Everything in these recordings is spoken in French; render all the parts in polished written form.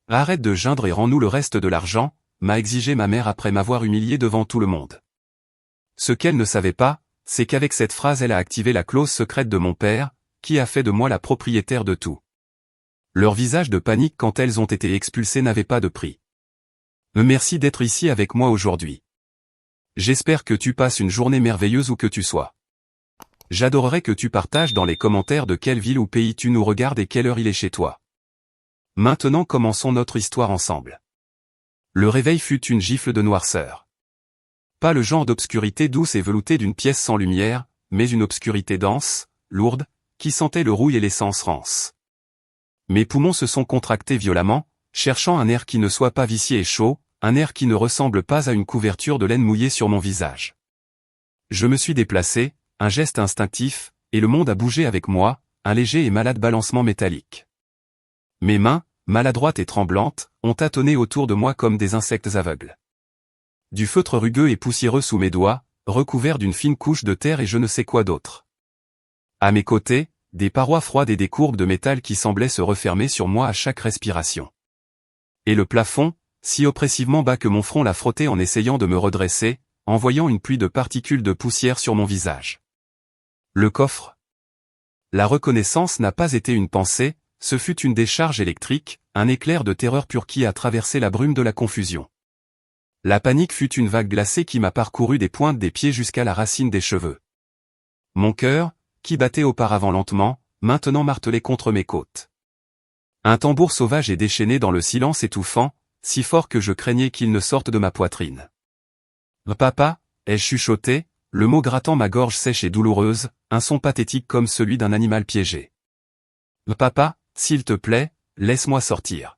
Arrête de geindre et rends-nous le reste de l'argent, m'a exigé ma mère après m'avoir humilié devant tout le monde. Ce qu'elle ne savait pas, c'est qu'avec cette phrase elle a activé la clause secrète de mon père, qui a fait de moi la propriétaire de tout. Leur visage de panique quand elles ont été expulsées n'avait pas de prix. Merci d'être ici avec moi aujourd'hui. J'espère que tu passes une journée merveilleuse où que tu sois. J'adorerais que tu partages dans les commentaires de quelle ville ou pays tu nous regardes et quelle heure il est chez toi. Maintenant commençons notre histoire ensemble. Le réveil fut une gifle de noirceur. Pas le genre d'obscurité douce et veloutée d'une pièce sans lumière, mais une obscurité dense, lourde, qui sentait le rouille et l'essence rance. Mes poumons se sont contractés violemment, cherchant un air qui ne soit pas vicié et chaud, un air qui ne ressemble pas à une couverture de laine mouillée sur mon visage. Je me suis déplacé, un geste instinctif, et le monde a bougé avec moi, un léger et malade balancement métallique. Mes mains, maladroites et tremblantes, ont tâtonné autour de moi comme des insectes aveugles. Du feutre rugueux et poussiéreux sous mes doigts, recouvert d'une fine couche de terre et je ne sais quoi d'autre. À mes côtés, des parois froides et des courbes de métal qui semblaient se refermer sur moi à chaque respiration. Et le plafond, si oppressivement bas que mon front l'a frotté en essayant de me redresser, envoyant une pluie de particules de poussière sur mon visage. Le coffre. La reconnaissance n'a pas été une pensée, ce fut une décharge électrique, un éclair de terreur pure qui a traversé la brume de la confusion. La panique fut une vague glacée qui m'a parcouru des pointes des pieds jusqu'à la racine des cheveux. Mon cœur, qui battait auparavant lentement, maintenant martelait contre mes côtes. Un tambour sauvage et déchaîné dans le silence étouffant, si fort que je craignais qu'il ne sorte de ma poitrine. « Papa » ai-je chuchoté, le mot grattant ma gorge sèche et douloureuse, un son pathétique comme celui d'un animal piégé. « Papa, s'il te plaît, laisse-moi sortir. »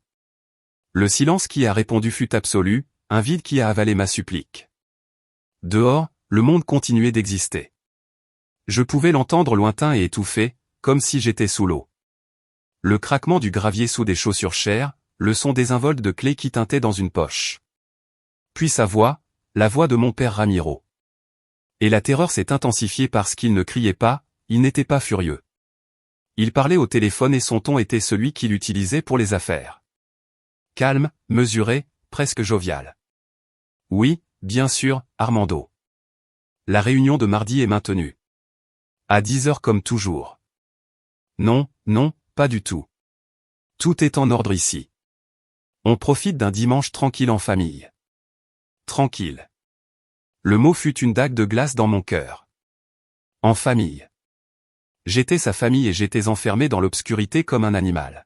Le silence qui a répondu fut absolu, un vide qui a avalé ma supplique. Dehors, le monde continuait d'exister. Je pouvais l'entendre lointain et étouffé, comme si j'étais sous l'eau. Le craquement du gravier sous des chaussures chères, le son désinvolte de clés qui tintaient dans une poche. Puis sa voix, la voix de mon père Ramiro. Et la terreur s'est intensifiée parce qu'il ne criait pas, il n'était pas furieux. Il parlait au téléphone et son ton était celui qu'il utilisait pour les affaires. Calme, mesuré, presque jovial. Oui, bien sûr, Armando. La réunion de mardi est maintenue. À 10 heures comme toujours. Non, non, pas du tout. Tout est en ordre ici. On profite d'un dimanche tranquille en famille. Tranquille. Le mot fut une dague de glace dans mon cœur. En famille. J'étais sa famille et j'étais enfermé dans l'obscurité comme un animal.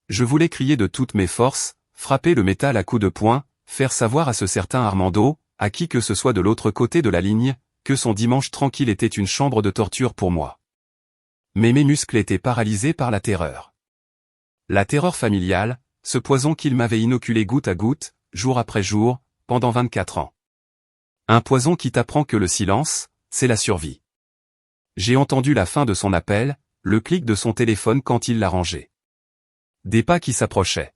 Je voulais crier de toutes mes forces, frapper le métal à coups de poing, faire savoir à ce certain Armando, à qui que ce soit de l'autre côté de la ligne, que son dimanche tranquille était une chambre de torture pour moi. Mais mes muscles étaient paralysés par la terreur. La terreur familiale, ce poison qu'il m'avait inoculé goutte à goutte, jour après jour, pendant 24 ans. Un poison qui t'apprend que le silence, c'est la survie. J'ai entendu la fin de son appel, le clic de son téléphone quand il l'a rangé. Des pas qui s'approchaient.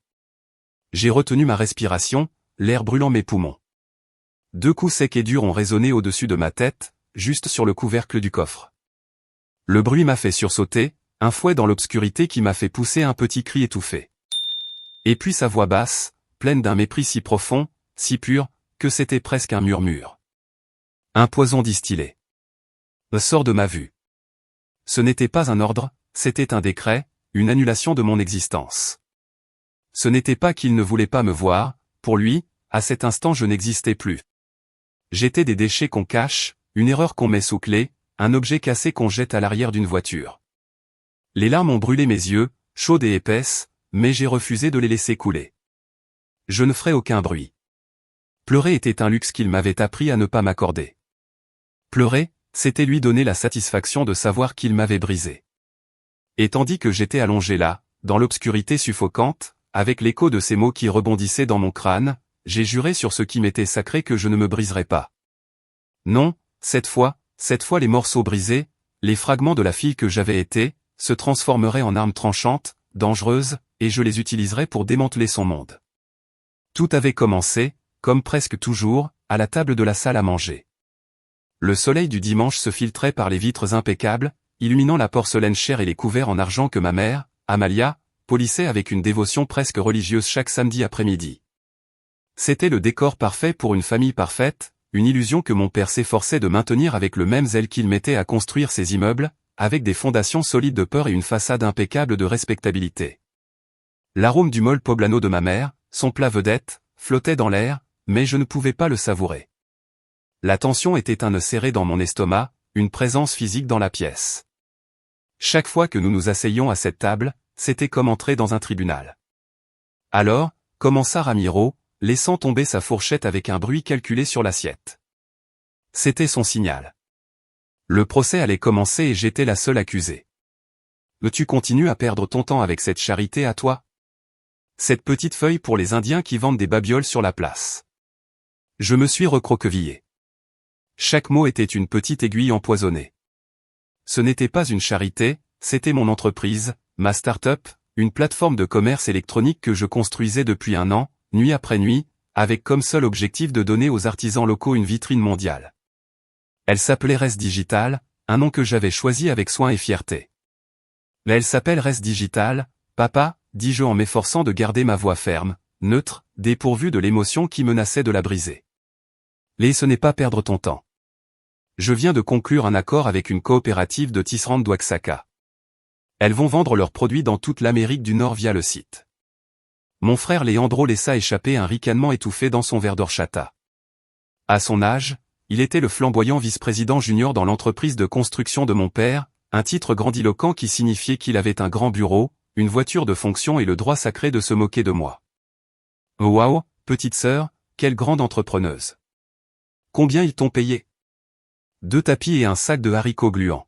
J'ai retenu ma respiration, l'air brûlant mes poumons. 2 coups secs et durs ont résonné au-dessus de ma tête, juste sur le couvercle du coffre. Le bruit m'a fait sursauter, un fouet dans l'obscurité qui m'a fait pousser un petit cri étouffé. Et puis sa voix basse, pleine d'un mépris si profond, si pur, que c'était presque un murmure. Un poison distillé. Sors de ma vue. Ce n'était pas un ordre, c'était un décret, une annulation de mon existence. Ce n'était pas qu'il ne voulait pas me voir, pour lui, à cet instant je n'existais plus. J'étais des déchets qu'on cache, une erreur qu'on met sous clé, un objet cassé qu'on jette à l'arrière d'une voiture. Les larmes ont brûlé mes yeux, chaudes et épaisses, mais j'ai refusé de les laisser couler. Je ne ferai aucun bruit. Pleurer était un luxe qu'il m'avait appris à ne pas m'accorder. Pleurer, c'était lui donner la satisfaction de savoir qu'il m'avait brisé. Et tandis que j'étais allongé là, dans l'obscurité suffocante, avec l'écho de ces mots qui rebondissaient dans mon crâne, j'ai juré sur ce qui m'était sacré que je ne me briserais pas. Non, cette fois les morceaux brisés, les fragments de la fille que j'avais été, se transformeraient en armes tranchantes, dangereuses, et je les utiliserais pour démanteler son monde. Tout avait commencé, comme presque toujours, à la table de la salle à manger. Le soleil du dimanche se filtrait par les vitres impeccables, illuminant la porcelaine chère et les couverts en argent que ma mère, Amalia, polissait avec une dévotion presque religieuse chaque samedi après-midi. C'était le décor parfait pour une famille parfaite, une illusion que mon père s'efforçait de maintenir avec le même zèle qu'il mettait à construire ses immeubles, avec des fondations solides de peur et une façade impeccable de respectabilité. L'arôme du molle poblano de ma mère, son plat vedette, flottait dans l'air, mais je ne pouvais pas le savourer. La tension était un nœud serré dans mon estomac, une présence physique dans la pièce. Chaque fois que nous nous asseyions à cette table, c'était comme entrer dans un tribunal. Alors, commença Ramiro, laissant tomber sa fourchette avec un bruit calculé sur l'assiette. C'était son signal. Le procès allait commencer et j'étais la seule accusée. Mais tu continues à perdre ton temps avec cette charité à toi? Cette petite feuille pour les Indiens qui vendent des babioles sur la place. Je me suis recroquevillé. Chaque mot était une petite aiguille empoisonnée. Ce n'était pas une charité, c'était mon entreprise, ma start-up, une plateforme de commerce électronique que je construisais depuis un an, nuit après nuit, avec comme seul objectif de donner aux artisans locaux une vitrine mondiale. Elle s'appelait Res Digital, un nom que j'avais choisi avec soin et fierté. Mais elle s'appelle Res Digital, papa, dis-je en m'efforçant de garder ma voix ferme, neutre, dépourvue de l'émotion qui menaçait de la briser. Mais ce n'est pas perdre ton temps. Je viens de conclure un accord avec une coopérative de tisserandes d'Oaxaca. Elles vont vendre leurs produits dans toute l'Amérique du Nord via le site. Mon frère Leandro laissa échapper un ricanement étouffé dans son verre d'horchata. À son âge, il était le flamboyant vice-président junior dans l'entreprise de construction de mon père, un titre grandiloquent qui signifiait qu'il avait un grand bureau, une voiture de fonction et le droit sacré de se moquer de moi. Waouh, petite sœur, quelle grande entrepreneuse. Combien ils t'ont payé? 2 tapis et un sac de haricots gluants.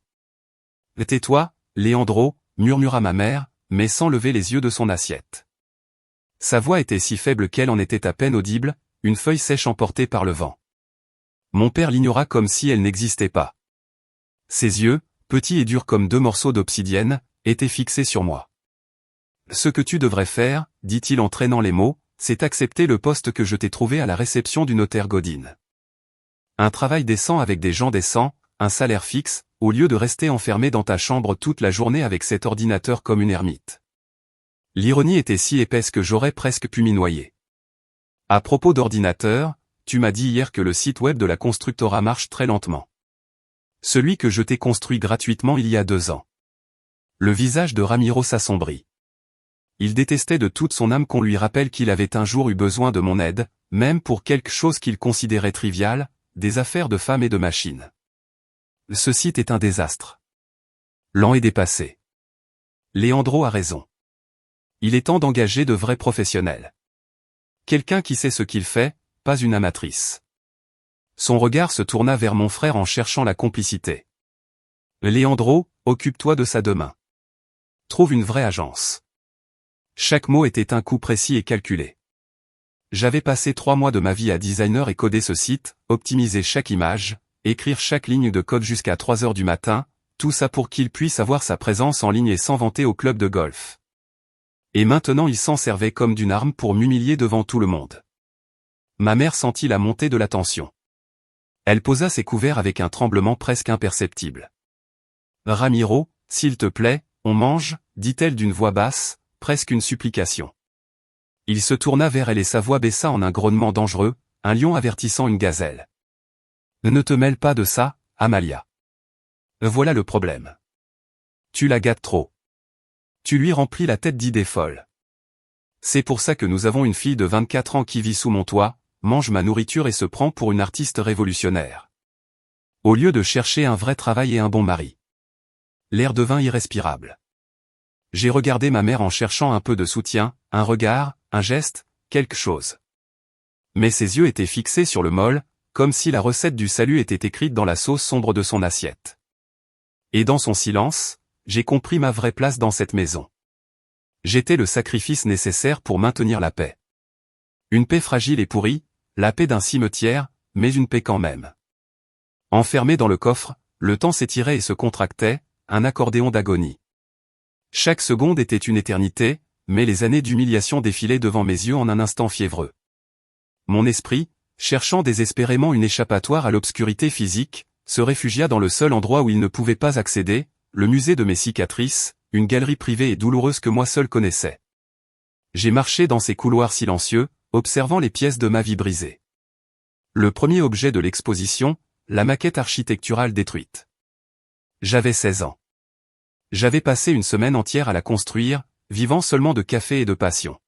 Tais-toi, Leandro, murmura ma mère, mais sans lever les yeux de son assiette. Sa voix était si faible qu'elle en était à peine audible, une feuille sèche emportée par le vent. Mon père l'ignora comme si elle n'existait pas. Ses yeux, petits et durs comme 2 morceaux d'obsidienne, étaient fixés sur moi. Ce que tu devrais faire, dit-il en traînant les mots, c'est accepter le poste que je t'ai trouvé à la réception du notaire Godine. Un travail décent avec des gens décents, un salaire fixe, au lieu de rester enfermé dans ta chambre toute la journée avec cet ordinateur comme une ermite. L'ironie était si épaisse que j'aurais presque pu m'y noyer. À propos d'ordinateur, tu m'as dit hier que le site web de la Constructora marche très lentement. Celui que je t'ai construit gratuitement il y a 2 ans. Le visage de Ramiro s'assombrit. Il détestait de toute son âme qu'on lui rappelle qu'il avait un jour eu besoin de mon aide, même pour quelque chose qu'il considérait trivial, des affaires de femmes et de machines. Ce site est un désastre. Lent et dépassé. Leandro a raison. Il est temps d'engager de vrais professionnels. Quelqu'un qui sait ce qu'il fait, pas une amatrice. Son regard se tourna vers mon frère en cherchant la complicité. Leandro, occupe-toi de ça demain. Trouve une vraie agence. Chaque mot était un coup précis et calculé. J'avais passé 3 mois de ma vie à designer et coder ce site, optimiser chaque image, écrire chaque ligne de code jusqu'à 3 heures du matin, tout ça pour qu'il puisse avoir sa présence en ligne et s'en vanter au club de golf. Et maintenant il s'en servait comme d'une arme pour m'humilier devant tout le monde. Ma mère sentit la montée de la tension. Elle posa ses couverts avec un tremblement presque imperceptible. Ramiro, s'il te plaît, on mange, dit-elle d'une voix basse, presque une supplication. Il se tourna vers elle et sa voix baissa en un grognement dangereux, un lion avertissant une gazelle. Ne te mêle pas de ça, Amalia. Voilà le problème. Tu la gâtes trop. Tu lui remplis la tête d'idées folles. C'est pour ça que nous avons une fille de 24 ans qui vit sous mon toit, mange ma nourriture et se prend pour une artiste révolutionnaire. Au lieu de chercher un vrai travail et un bon mari. L'air devint irrespirable. J'ai regardé ma mère en cherchant un peu de soutien, un regard, un geste, quelque chose. Mais ses yeux étaient fixés sur le molle, comme si la recette du salut était écrite dans la sauce sombre de son assiette. Et dans son silence, j'ai compris ma vraie place dans cette maison. J'étais le sacrifice nécessaire pour maintenir la paix. Une paix fragile et pourrie, la paix d'un cimetière, mais une paix quand même. Enfermé dans le coffre, le temps s'étirait et se contractait, un accordéon d'agonie. Chaque seconde était une éternité, mais les années d'humiliation défilaient devant mes yeux en un instant fiévreux. Mon esprit, cherchant désespérément une échappatoire à l'obscurité physique, se réfugia dans le seul endroit où il ne pouvait pas accéder, le musée de mes cicatrices, une galerie privée et douloureuse que moi seul connaissais. J'ai marché dans ces couloirs silencieux, observant les pièces de ma vie brisées. Le premier objet de l'exposition, la maquette architecturale détruite. J'avais 16 ans. J'avais passé une semaine entière à la construire, vivant seulement de café et de passion.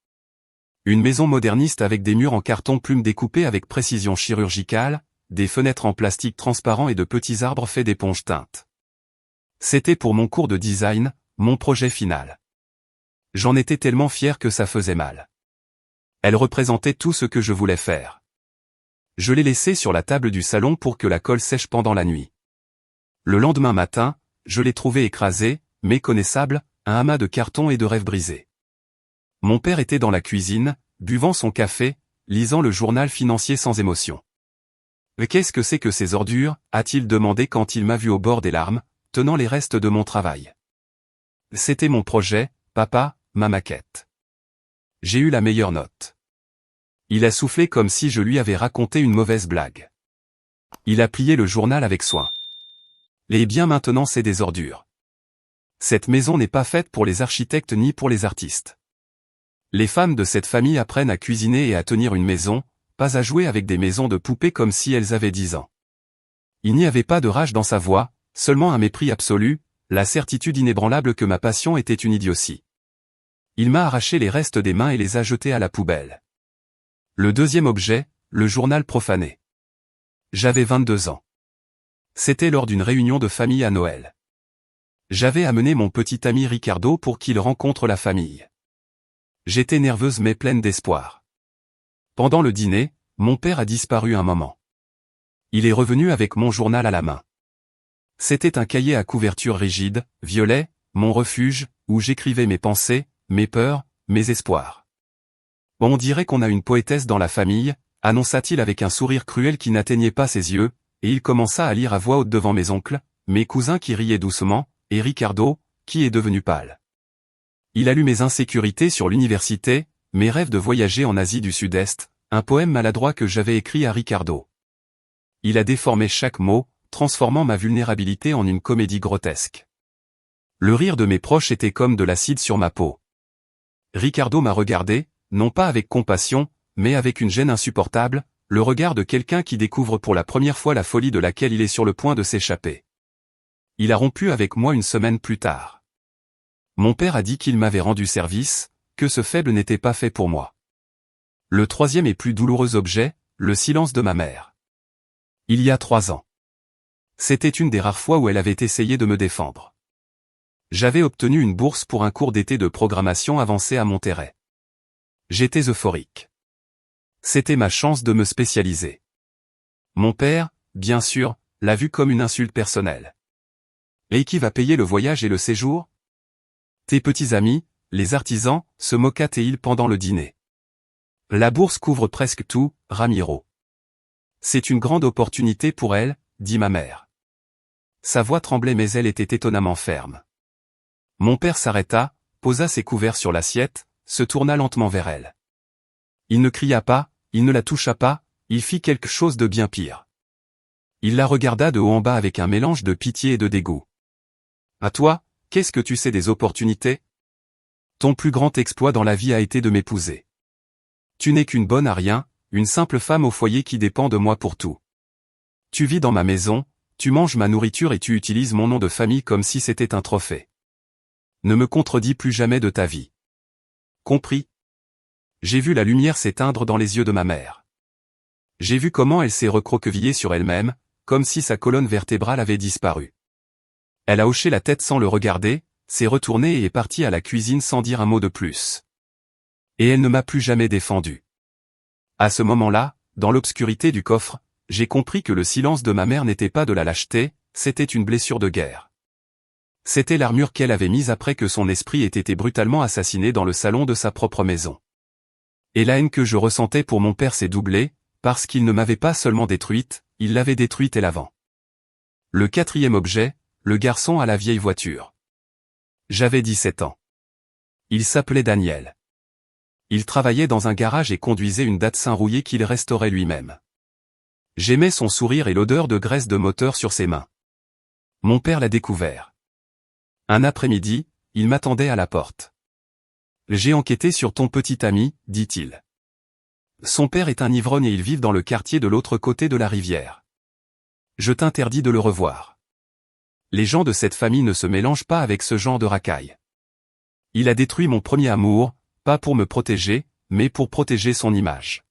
Une maison moderniste avec des murs en carton plume découpés avec précision chirurgicale, des fenêtres en plastique transparent et de petits arbres faits d'éponge teinte. C'était pour mon cours de design, mon projet final. J'en étais tellement fier que ça faisait mal. Elle représentait tout ce que je voulais faire. Je l'ai laissée sur la table du salon pour que la colle sèche pendant la nuit. Le lendemain matin, je l'ai trouvée écrasée, méconnaissable, un amas de carton et de rêves brisés. Mon père était dans la cuisine, buvant son café, lisant le journal financier sans émotion. « Mais qu'est-ce que c'est que ces ordures ?» a-t-il demandé quand il m'a vu au bord des larmes, tenant les restes de mon travail. « C'était mon projet, papa, ma maquette. J'ai eu la meilleure note. » Il a soufflé comme si je lui avais raconté une mauvaise blague. Il a plié le journal avec soin. « Eh bien maintenant c'est des ordures. Cette maison n'est pas faite pour les architectes ni pour les artistes. Les femmes de cette famille apprennent à cuisiner et à tenir une maison, pas à jouer avec des maisons de poupées comme si elles avaient 10 ans. » Il n'y avait pas de rage dans sa voix, seulement un mépris absolu, la certitude inébranlable que ma passion était une idiotie. Il m'a arraché les restes des mains et les a jetés à la poubelle. Le deuxième objet, le journal profané. J'avais 22 ans. C'était lors d'une réunion de famille à Noël. J'avais amené mon petit ami Ricardo pour qu'il rencontre la famille. J'étais nerveuse mais pleine d'espoir. Pendant le dîner, mon père a disparu un moment. Il est revenu avec mon journal à la main. C'était un cahier à couverture rigide, violet, mon refuge, où j'écrivais mes pensées, mes peurs, mes espoirs. On dirait qu'on a une poétesse dans la famille, annonça-t-il avec un sourire cruel qui n'atteignait pas ses yeux, et il commença à lire à voix haute devant mes oncles, mes cousins qui riaient doucement, et Ricardo, qui est devenu pâle. Il a lu mes insécurités sur l'université, mes rêves de voyager en Asie du Sud-Est, un poème maladroit que j'avais écrit à Ricardo. Il a déformé chaque mot, transformant ma vulnérabilité en une comédie grotesque. Le rire de mes proches était comme de l'acide sur ma peau. Ricardo m'a regardé, non pas avec compassion, mais avec une gêne insupportable, le regard de quelqu'un qui découvre pour la première fois la folie de laquelle il est sur le point de s'échapper. Il a rompu avec moi une semaine plus tard. Mon père a dit qu'il m'avait rendu service, que ce faible n'était pas fait pour moi. Le troisième et plus douloureux objet, le silence de ma mère. Il y a 3 ans. C'était une des rares fois où elle avait essayé de me défendre. J'avais obtenu une bourse pour un cours d'été de programmation avancée à Monterrey. J'étais euphorique. C'était ma chance de me spécialiser. Mon père, bien sûr, l'a vu comme une insulte personnelle. Et qui va payer le voyage et le séjour? Tes petits amis, les artisans, se moqua-t-il pendant le dîner. La bourse couvre presque tout, Ramiro. C'est une grande opportunité pour elle, dit ma mère. Sa voix tremblait mais elle était étonnamment ferme. Mon père s'arrêta, posa ses couverts sur l'assiette, se tourna lentement vers elle. Il ne cria pas, il ne la toucha pas, il fit quelque chose de bien pire. Il la regarda de haut en bas avec un mélange de pitié et de dégoût. À toi, qu'est-ce que tu sais des opportunités? Ton plus grand exploit dans la vie a été de m'épouser. Tu n'es qu'une bonne à rien, une simple femme au foyer qui dépend de moi pour tout. Tu vis dans ma maison, tu manges ma nourriture et tu utilises mon nom de famille comme si c'était un trophée. Ne me contredis plus jamais de ta vie. Compris? J'ai vu la lumière s'éteindre dans les yeux de ma mère. J'ai vu comment elle s'est recroquevillée sur elle-même, comme si sa colonne vertébrale avait disparu. Elle a hoché la tête sans le regarder, s'est retournée et est partie à la cuisine sans dire un mot de plus. Et elle ne m'a plus jamais défendu. À ce moment-là, dans l'obscurité du coffre, j'ai compris que le silence de ma mère n'était pas de la lâcheté, c'était une blessure de guerre. C'était l'armure qu'elle avait mise après que son esprit ait été brutalement assassiné dans le salon de sa propre maison. Et la haine que je ressentais pour mon père s'est doublée, parce qu'il ne m'avait pas seulement détruite, il l'avait détruite et l'avant. Le quatrième objet, le garçon à la vieille voiture. J'avais 17 ans. Il s'appelait Daniel. Il travaillait dans un garage et conduisait une Datsun rouillée qu'il restaurait lui-même. J'aimais son sourire et l'odeur de graisse de moteur sur ses mains. Mon père l'a découvert. Un après-midi, il m'attendait à la porte. J'ai enquêté sur ton petit ami, dit-il. Son père est un ivrogne et ils vivent dans le quartier de l'autre côté de la rivière. Je t'interdis de le revoir. Les gens de cette famille ne se mélangent pas avec ce genre de racailles. Il a détruit mon premier amour, pas pour me protéger, mais pour protéger son image.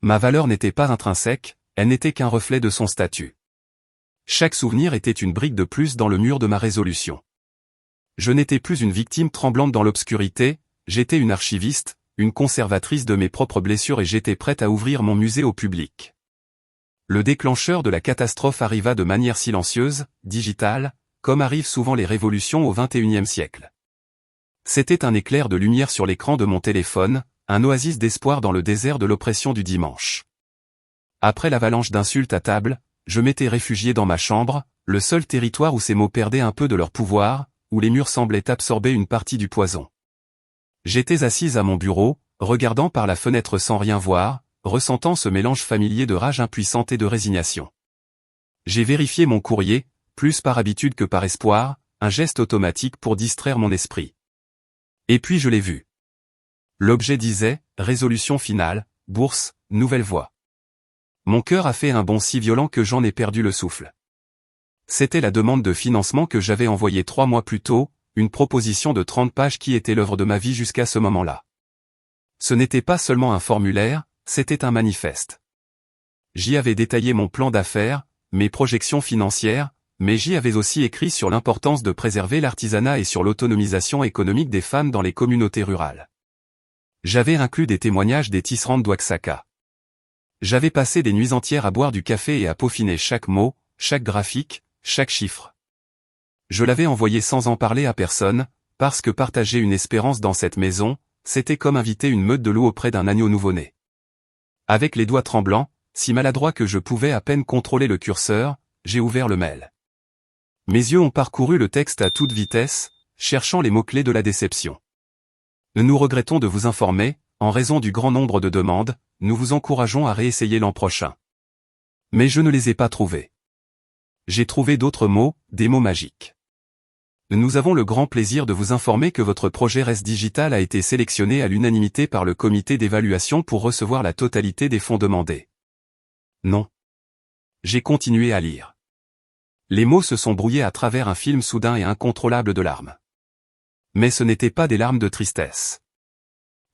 Ma valeur n'était pas intrinsèque, elle n'était qu'un reflet de son statut. Chaque souvenir était une brique de plus dans le mur de ma résolution. Je n'étais plus une victime tremblante dans l'obscurité, j'étais une archiviste, une conservatrice de mes propres blessures et j'étais prête à ouvrir mon musée au public. Le déclencheur de la catastrophe arriva de manière silencieuse, digitale, comme arrivent souvent les révolutions au XXIe siècle. C'était un éclair de lumière sur l'écran de mon téléphone, un oasis d'espoir dans le désert de l'oppression du dimanche. Après l'avalanche d'insultes à table, je m'étais réfugié dans ma chambre, le seul territoire où ces mots perdaient un peu de leur pouvoir, où les murs semblaient absorber une partie du poison. J'étais assise à mon bureau, regardant par la fenêtre sans rien voir, ressentant ce mélange familier de rage impuissante et de résignation. J'ai vérifié mon courrier, plus par habitude que par espoir, un geste automatique pour distraire mon esprit. Et puis je l'ai vu. L'objet disait « Résolution finale, bourse, nouvelle voie ». Mon cœur a fait un bond si violent que j'en ai perdu le souffle. C'était la demande de financement que j'avais envoyée 3 mois plus tôt, une proposition de 30 pages qui était l'œuvre de ma vie jusqu'à ce moment-là. Ce n'était pas seulement un formulaire, c'était un manifeste. J'y avais détaillé mon plan d'affaires, mes projections financières, mais j'y avais aussi écrit sur l'importance de préserver l'artisanat et sur l'autonomisation économique des femmes dans les communautés rurales. J'avais inclus des témoignages des tisserandes d'Oaxaca. J'avais passé des nuits entières à boire du café et à peaufiner chaque mot, chaque graphique, chaque chiffre. Je l'avais envoyé sans en parler à personne, parce que partager une espérance dans cette maison, c'était comme inviter une meute de loups auprès d'un agneau nouveau-né. Avec les doigts tremblants, si maladroit que je pouvais à peine contrôler le curseur, j'ai ouvert le mail. Mes yeux ont parcouru le texte à toute vitesse, cherchant les mots-clés de la déception. Nous regrettons de vous informer, en raison du grand nombre de demandes, nous vous encourageons à réessayer l'an prochain. Mais je ne les ai pas trouvés. J'ai trouvé d'autres mots, des mots magiques. Nous avons le grand plaisir de vous informer que votre projet RES Digital a été sélectionné à l'unanimité par le comité d'évaluation pour recevoir la totalité des fonds demandés. Non. J'ai continué à lire. Les mots se sont brouillés à travers un film soudain et incontrôlable de larmes. Mais ce n'étaient pas des larmes de tristesse.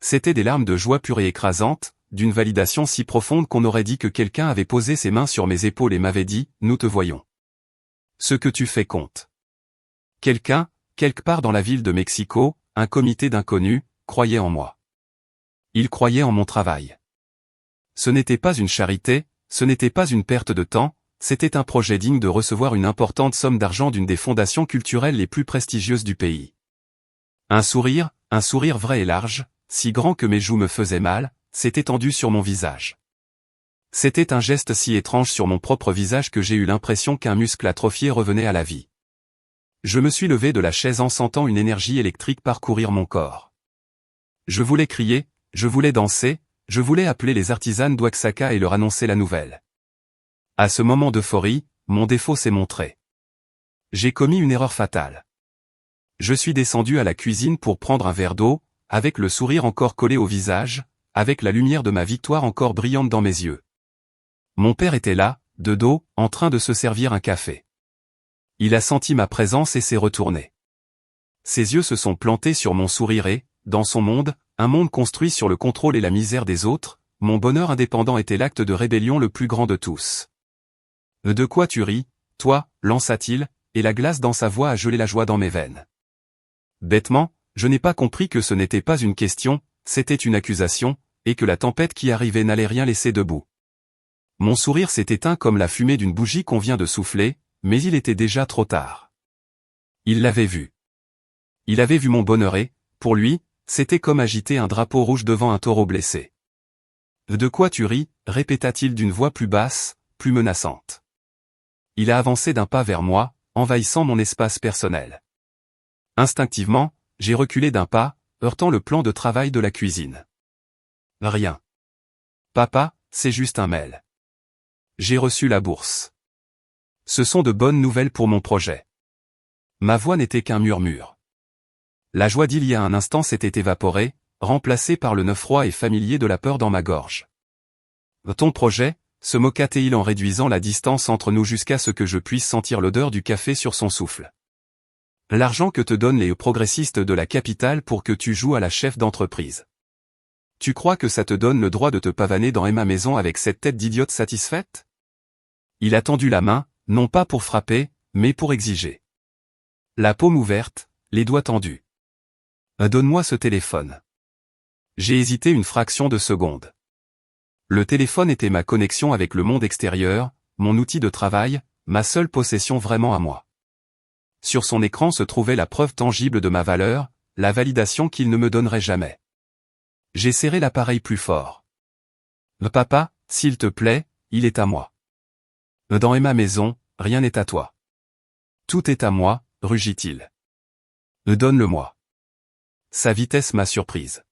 C'étaient des larmes de joie pure et écrasante, d'une validation si profonde qu'on aurait dit que quelqu'un avait posé ses mains sur mes épaules et m'avait dit « Nous te voyons. Ce que tu fais compte. » Quelqu'un, quelque part dans la ville de Mexico, un comité d'inconnus, croyait en moi. Il croyait en mon travail. Ce n'était pas une charité, ce n'était pas une perte de temps, c'était un projet digne de recevoir une importante somme d'argent d'une des fondations culturelles les plus prestigieuses du pays. Un sourire vrai et large, si grand que mes joues me faisaient mal, s'est étendu sur mon visage. C'était un geste si étrange sur mon propre visage que j'ai eu l'impression qu'un muscle atrophié revenait à la vie. Je me suis levé de la chaise en sentant une énergie électrique parcourir mon corps. Je voulais crier, je voulais danser, je voulais appeler les artisanes d'Oaxaca et leur annoncer la nouvelle. À ce moment d'euphorie, mon défaut s'est montré. J'ai commis une erreur fatale. Je suis descendu à la cuisine pour prendre un verre d'eau, avec le sourire encore collé au visage, avec la lumière de ma victoire encore brillante dans mes yeux. Mon père était là, de dos, en train de se servir un café. Il a senti ma présence et s'est retourné. Ses yeux se sont plantés sur mon sourire et, dans son monde, un monde construit sur le contrôle et la misère des autres, mon bonheur indépendant était l'acte de rébellion le plus grand de tous. « De quoi tu ris, toi ?» lança-t-il, et la glace dans sa voix a gelé la joie dans mes veines. Bêtement, je n'ai pas compris que ce n'était pas une question, c'était une accusation, et que la tempête qui arrivait n'allait rien laisser debout. Mon sourire s'est éteint comme la fumée d'une bougie qu'on vient de souffler, mais il était déjà trop tard. Il l'avait vu. Il avait vu mon bonheur et, pour lui, c'était comme agiter un drapeau rouge devant un taureau blessé. « De quoi tu ris ?» répéta-t-il d'une voix plus basse, plus menaçante. Il a avancé d'un pas vers moi, envahissant mon espace personnel. Instinctivement, j'ai reculé d'un pas, heurtant le plan de travail de la cuisine. Rien. Papa, c'est juste un mail. J'ai reçu la bourse. Ce sont de bonnes nouvelles pour mon projet. Ma voix n'était qu'un murmure. La joie d'il y a un instant s'était évaporée, remplacée par le neuf froid et familier de la peur dans ma gorge. Ton projet, se moqua-t-il en réduisant la distance entre nous jusqu'à ce que je puisse sentir l'odeur du café sur son souffle. L'argent que te donnent les progressistes de la capitale pour que tu joues à la chef d'entreprise. Tu crois que ça te donne le droit de te pavaner dans Emma Maison avec cette tête d'idiote satisfaite? Il a tendu la main, non pas pour frapper, mais pour exiger. La paume ouverte, les doigts tendus. Donne-moi ce téléphone. J'ai hésité une fraction de seconde. Le téléphone était ma connexion avec le monde extérieur, mon outil de travail, ma seule possession vraiment à moi. Sur son écran se trouvait la preuve tangible de ma valeur, la validation qu'il ne me donnerait jamais. J'ai serré l'appareil plus fort. Papa, s'il te plaît, il est à moi. Dans Emma Maison, rien n'est à toi. Tout est à moi, rugit-il. Donne-le-moi. Sa vitesse m'a surprise.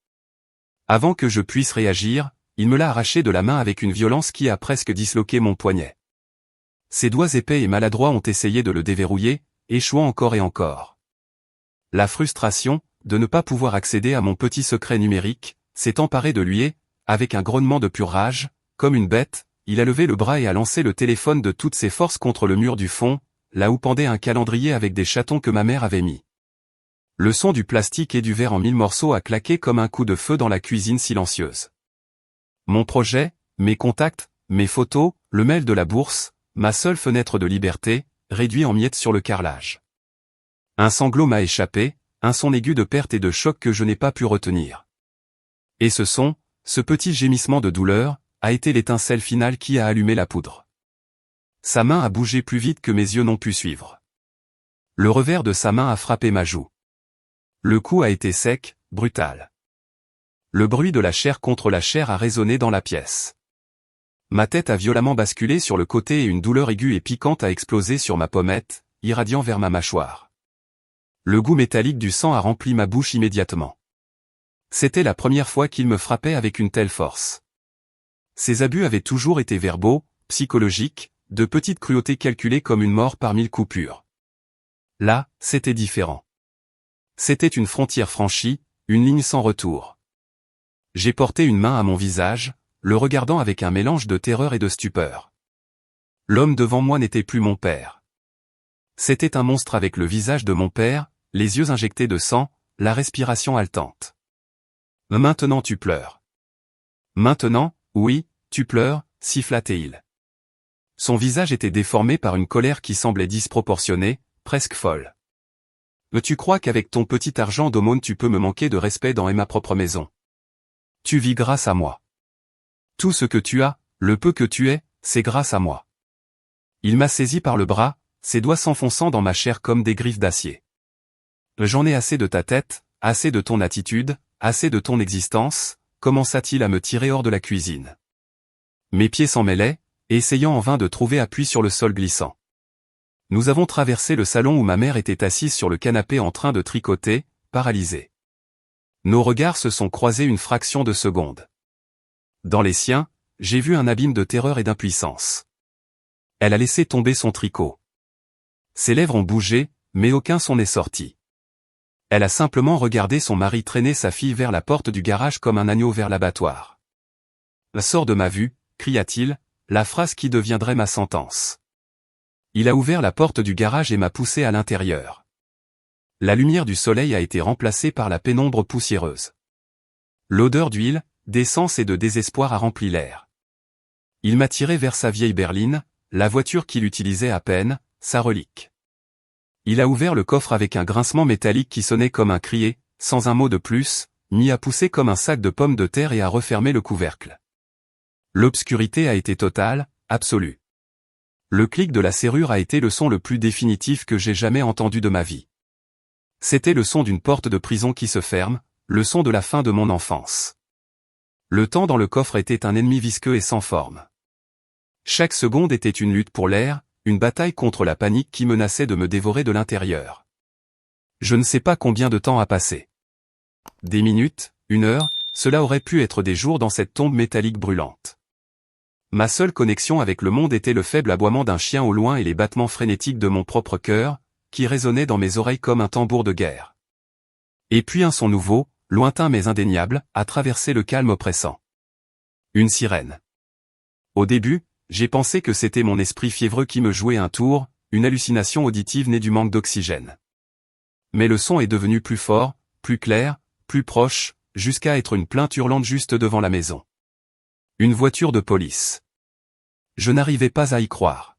Avant que je puisse réagir, il me l'a arraché de la main avec une violence qui a presque disloqué mon poignet. Ses doigts épais et maladroits ont essayé de le déverrouiller, échouant encore et encore. La frustration, de ne pas pouvoir accéder à mon petit secret numérique, s'est emparée de lui et, avec un grognement de pure rage, comme une bête, il a levé le bras et a lancé le téléphone de toutes ses forces contre le mur du fond, là où pendait un calendrier avec des chatons que ma mère avait mis. Le son du plastique et du verre en 1000 morceaux a claqué comme un coup de feu dans la cuisine silencieuse. Mon projet, mes contacts, mes photos, le mail de la bourse, ma seule fenêtre de liberté, réduit en miettes sur le carrelage. Un sanglot m'a échappé, un son aigu de perte et de choc que je n'ai pas pu retenir. Et ce son, ce petit gémissement de douleur, a été l'étincelle finale qui a allumé la poudre. Sa main a bougé plus vite que mes yeux n'ont pu suivre. Le revers de sa main a frappé ma joue. Le coup a été sec, brutal. Le bruit de la chair contre la chair a résonné dans la pièce. Ma tête a violemment basculé sur le côté et une douleur aiguë et piquante a explosé sur ma pommette, irradiant vers ma mâchoire. Le goût métallique du sang a rempli ma bouche immédiatement. C'était la première fois qu'il me frappait avec une telle force. Ses abus avaient toujours été verbaux, psychologiques, de petites cruautés calculées comme une mort par 1000 coupures. Là, c'était différent. C'était une frontière franchie, une ligne sans retour. J'ai porté une main à mon visage, le regardant avec un mélange de terreur et de stupeur. L'homme devant moi n'était plus mon père. C'était un monstre avec le visage de mon père, les yeux injectés de sang, la respiration haletante. Maintenant tu pleures. Maintenant, oui, tu pleures, siffla-t-il. Son visage était déformé par une colère qui semblait disproportionnée, presque folle. Tu crois qu'avec ton petit argent d'aumône tu peux me manquer de respect dans ma propre maison? Tu vis grâce à moi. Tout ce que tu as, le peu que tu es, c'est grâce à moi. Il m'a saisi par le bras, ses doigts s'enfonçant dans ma chair comme des griffes d'acier. J'en ai assez de ta tête, assez de ton attitude, assez de ton existence, commença-t-il à me tirer hors de la cuisine. Mes pieds s'en mêlaient, essayant en vain de trouver appui sur le sol glissant. Nous avons traversé le salon où ma mère était assise sur le canapé en train de tricoter, paralysée. Nos regards se sont croisés une fraction de seconde. Dans les siens, j'ai vu un abîme de terreur et d'impuissance. Elle a laissé tomber son tricot. Ses lèvres ont bougé, mais aucun son n'est sorti. Elle a simplement regardé son mari traîner sa fille vers la porte du garage comme un agneau vers l'abattoir. « Sors de ma vue », cria-t-il, la phrase qui deviendrait ma sentence. Il a ouvert la porte du garage et m'a poussé à l'intérieur. La lumière du soleil a été remplacée par la pénombre poussiéreuse. L'odeur d'huile, d'essence et de désespoir a rempli l'air. Il m'a tiré vers sa vieille berline, la voiture qu'il utilisait à peine, sa relique. Il a ouvert le coffre avec un grincement métallique qui sonnait comme un crier, sans un mot de plus, mis à pousser comme un sac de pommes de terre et a refermé le couvercle. L'obscurité a été totale, absolue. Le clic de la serrure a été le son le plus définitif que j'ai jamais entendu de ma vie. C'était le son d'une porte de prison qui se ferme, le son de la fin de mon enfance. Le temps dans le coffre était un ennemi visqueux et sans forme. Chaque seconde était une lutte pour l'air, une bataille contre la panique qui menaçait de me dévorer de l'intérieur. Je ne sais pas combien de temps a passé. Des minutes, une heure, cela aurait pu être des jours dans cette tombe métallique brûlante. Ma seule connexion avec le monde était le faible aboiement d'un chien au loin et les battements frénétiques de mon propre cœur, qui résonnaient dans mes oreilles comme un tambour de guerre. Et puis un son nouveau, lointain mais indéniable, a traversé le calme oppressant. Une sirène. Au début, j'ai pensé que c'était mon esprit fiévreux qui me jouait un tour, une hallucination auditive née du manque d'oxygène. Mais le son est devenu plus fort, plus clair, plus proche, jusqu'à être une plainte hurlante juste devant la maison. Une voiture de police. Je n'arrivais pas à y croire.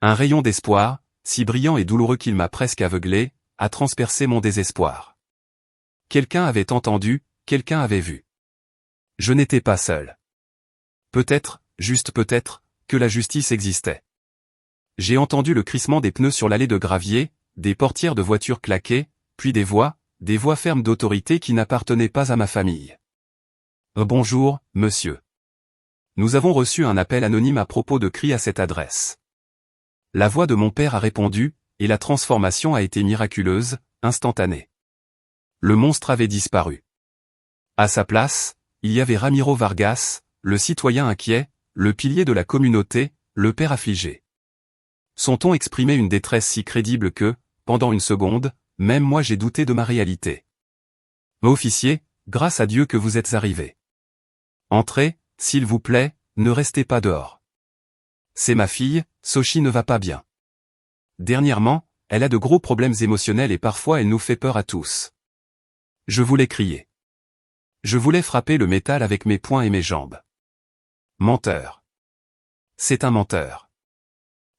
Un rayon d'espoir, si brillant et douloureux qu'il m'a presque aveuglé, a transpercé mon désespoir. Quelqu'un avait entendu, quelqu'un avait vu. Je n'étais pas seul. Peut-être, juste peut-être, que la justice existait. J'ai entendu le crissement des pneus sur l'allée de gravier, des portières de voitures claquer, puis des voix fermes d'autorité qui n'appartenaient pas à ma famille. Bonjour, monsieur. Nous avons reçu un appel anonyme à propos de cris à cette adresse. La voix de mon père a répondu, et la transformation a été miraculeuse, instantanée. Le monstre avait disparu. À sa place, il y avait Ramiro Vargas, le citoyen inquiet, le pilier de la communauté, le père affligé. Son ton exprimait une détresse si crédible que, pendant une seconde, même moi j'ai douté de ma réalité. Officier, grâce à Dieu que vous êtes arrivé. Entrez, s'il vous plaît, ne restez pas dehors. C'est ma fille, Sochi ne va pas bien. Dernièrement, elle a de gros problèmes émotionnels et parfois elle nous fait peur à tous. Je voulais crier. Je voulais frapper le métal avec mes poings et mes jambes. Menteur. C'est un menteur.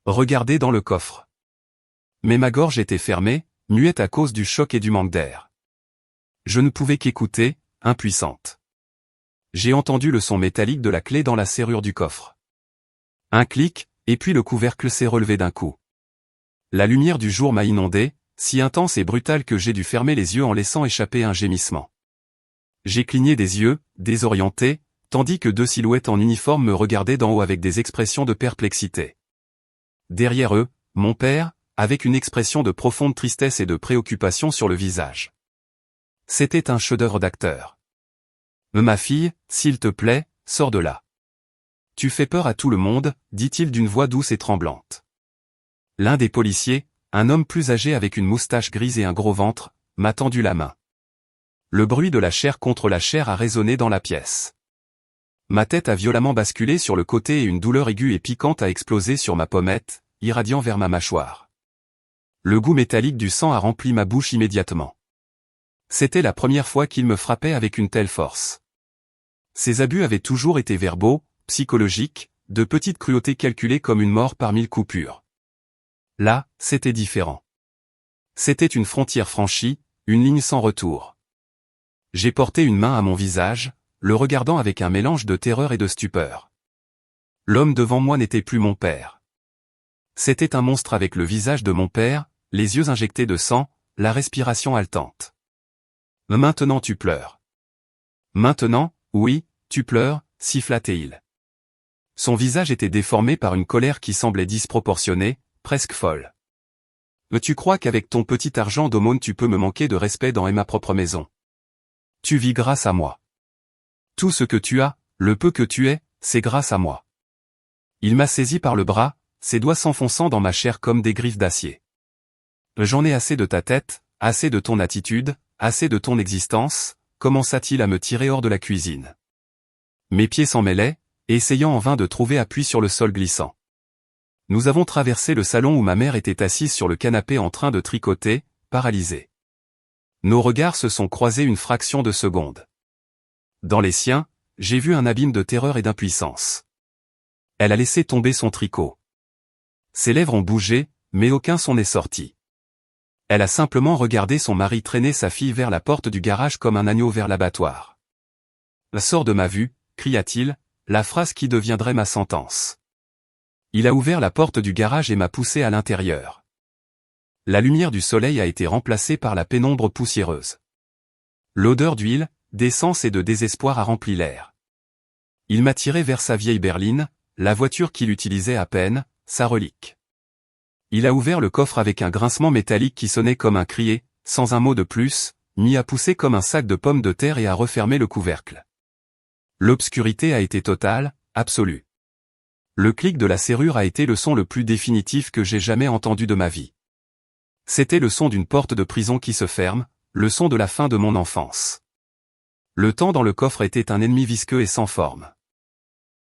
Regardez dans le coffre. Mais ma gorge était fermée, muette à cause du choc et du manque d'air. Je ne pouvais qu'écouter, impuissante. J'ai entendu le son métallique de la clé dans la serrure du coffre. Un clic, et puis le couvercle s'est relevé d'un coup. La lumière du jour m'a inondé, si intense et brutale que j'ai dû fermer les yeux en laissant échapper un gémissement. J'ai cligné des yeux, désorienté, tandis que deux silhouettes en uniforme me regardaient d'en haut avec des expressions de perplexité. Derrière eux, mon père, avec une expression de profonde tristesse et de préoccupation sur le visage. C'était un chef-d'œuvre d'acteur. Ma fille, s'il te plaît, sors de là. Tu fais peur à tout le monde, dit-il d'une voix douce et tremblante. L'un des policiers, un homme plus âgé avec une moustache grise et un gros ventre, m'a tendu la main. Le bruit de la chair contre la chair a résonné dans la pièce. Ma tête a violemment basculé sur le côté et une douleur aiguë et piquante a explosé sur ma pommette, irradiant vers ma mâchoire. Le goût métallique du sang a rempli ma bouche immédiatement. C'était la première fois qu'il me frappait avec une telle force. Ses abus avaient toujours été verbaux, psychologiques, de petites cruautés calculées comme une mort par 1000 coupures. Là, c'était différent. C'était une frontière franchie, une ligne sans retour. J'ai porté une main à mon visage, le regardant avec un mélange de terreur et de stupeur. L'homme devant moi n'était plus mon père. C'était un monstre avec le visage de mon père, les yeux injectés de sang, la respiration haletante. Maintenant tu pleures. Maintenant, oui, tu pleures, siffla-t-il. Son visage était déformé par une colère qui semblait disproportionnée, presque folle. Tu crois qu'avec ton petit argent d'aumône tu peux me manquer de respect dans ma propre maison? Tu vis grâce à moi. Tout ce que tu as, le peu que tu es, c'est grâce à moi. Il m'a saisi par le bras, ses doigts s'enfonçant dans ma chair comme des griffes d'acier. J'en ai assez de ta tête, assez de ton attitude, assez de ton existence, commença-t-il à me tirer hors de la cuisine. Mes pieds s'en mêlaient, essayant en vain de trouver appui sur le sol glissant. Nous avons traversé le salon où ma mère était assise sur le canapé en train de tricoter, paralysée. Nos regards se sont croisés une fraction de seconde. Dans les siens, j'ai vu un abîme de terreur et d'impuissance. Elle a laissé tomber son tricot. Ses lèvres ont bougé, mais aucun son n'est sorti. Elle a simplement regardé son mari traîner sa fille vers la porte du garage comme un agneau vers l'abattoir. « Sors de ma vue », cria-t-il, la phrase qui deviendrait ma sentence. Il a ouvert la porte du garage et m'a poussé à l'intérieur. La lumière du soleil a été remplacée par la pénombre poussiéreuse. L'odeur d'huile, d'essence et de désespoir a rempli l'air. Il m'a tiré vers sa vieille berline, la voiture qu'il utilisait à peine, sa relique. Il a ouvert le coffre avec un grincement métallique qui sonnait comme un crier, sans un mot de plus, m'y a poussé comme un sac de pommes de terre et a refermé le couvercle. L'obscurité a été totale, absolue. Le clic de la serrure a été le son le plus définitif que j'ai jamais entendu de ma vie. C'était le son d'une porte de prison qui se ferme, le son de la fin de mon enfance. Le temps dans le coffre était un ennemi visqueux et sans forme.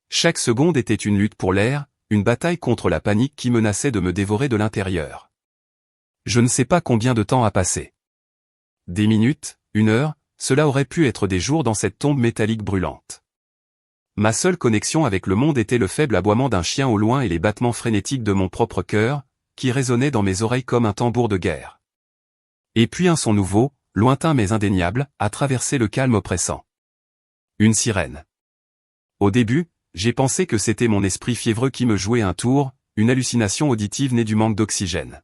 Chaque seconde était une lutte pour l'air, une bataille contre la panique qui menaçait de me dévorer de l'intérieur. Je ne sais pas combien de temps a passé. Des minutes, une heure, cela aurait pu être des jours dans cette tombe métallique brûlante. Ma seule connexion avec le monde était le faible aboiement d'un chien au loin et les battements frénétiques de mon propre cœur, qui résonnaient dans mes oreilles comme un tambour de guerre. Et puis un son nouveau, lointain mais indéniable, a traversé le calme oppressant. Une sirène. Au début, j'ai pensé que c'était mon esprit fiévreux qui me jouait un tour, une hallucination auditive née du manque d'oxygène.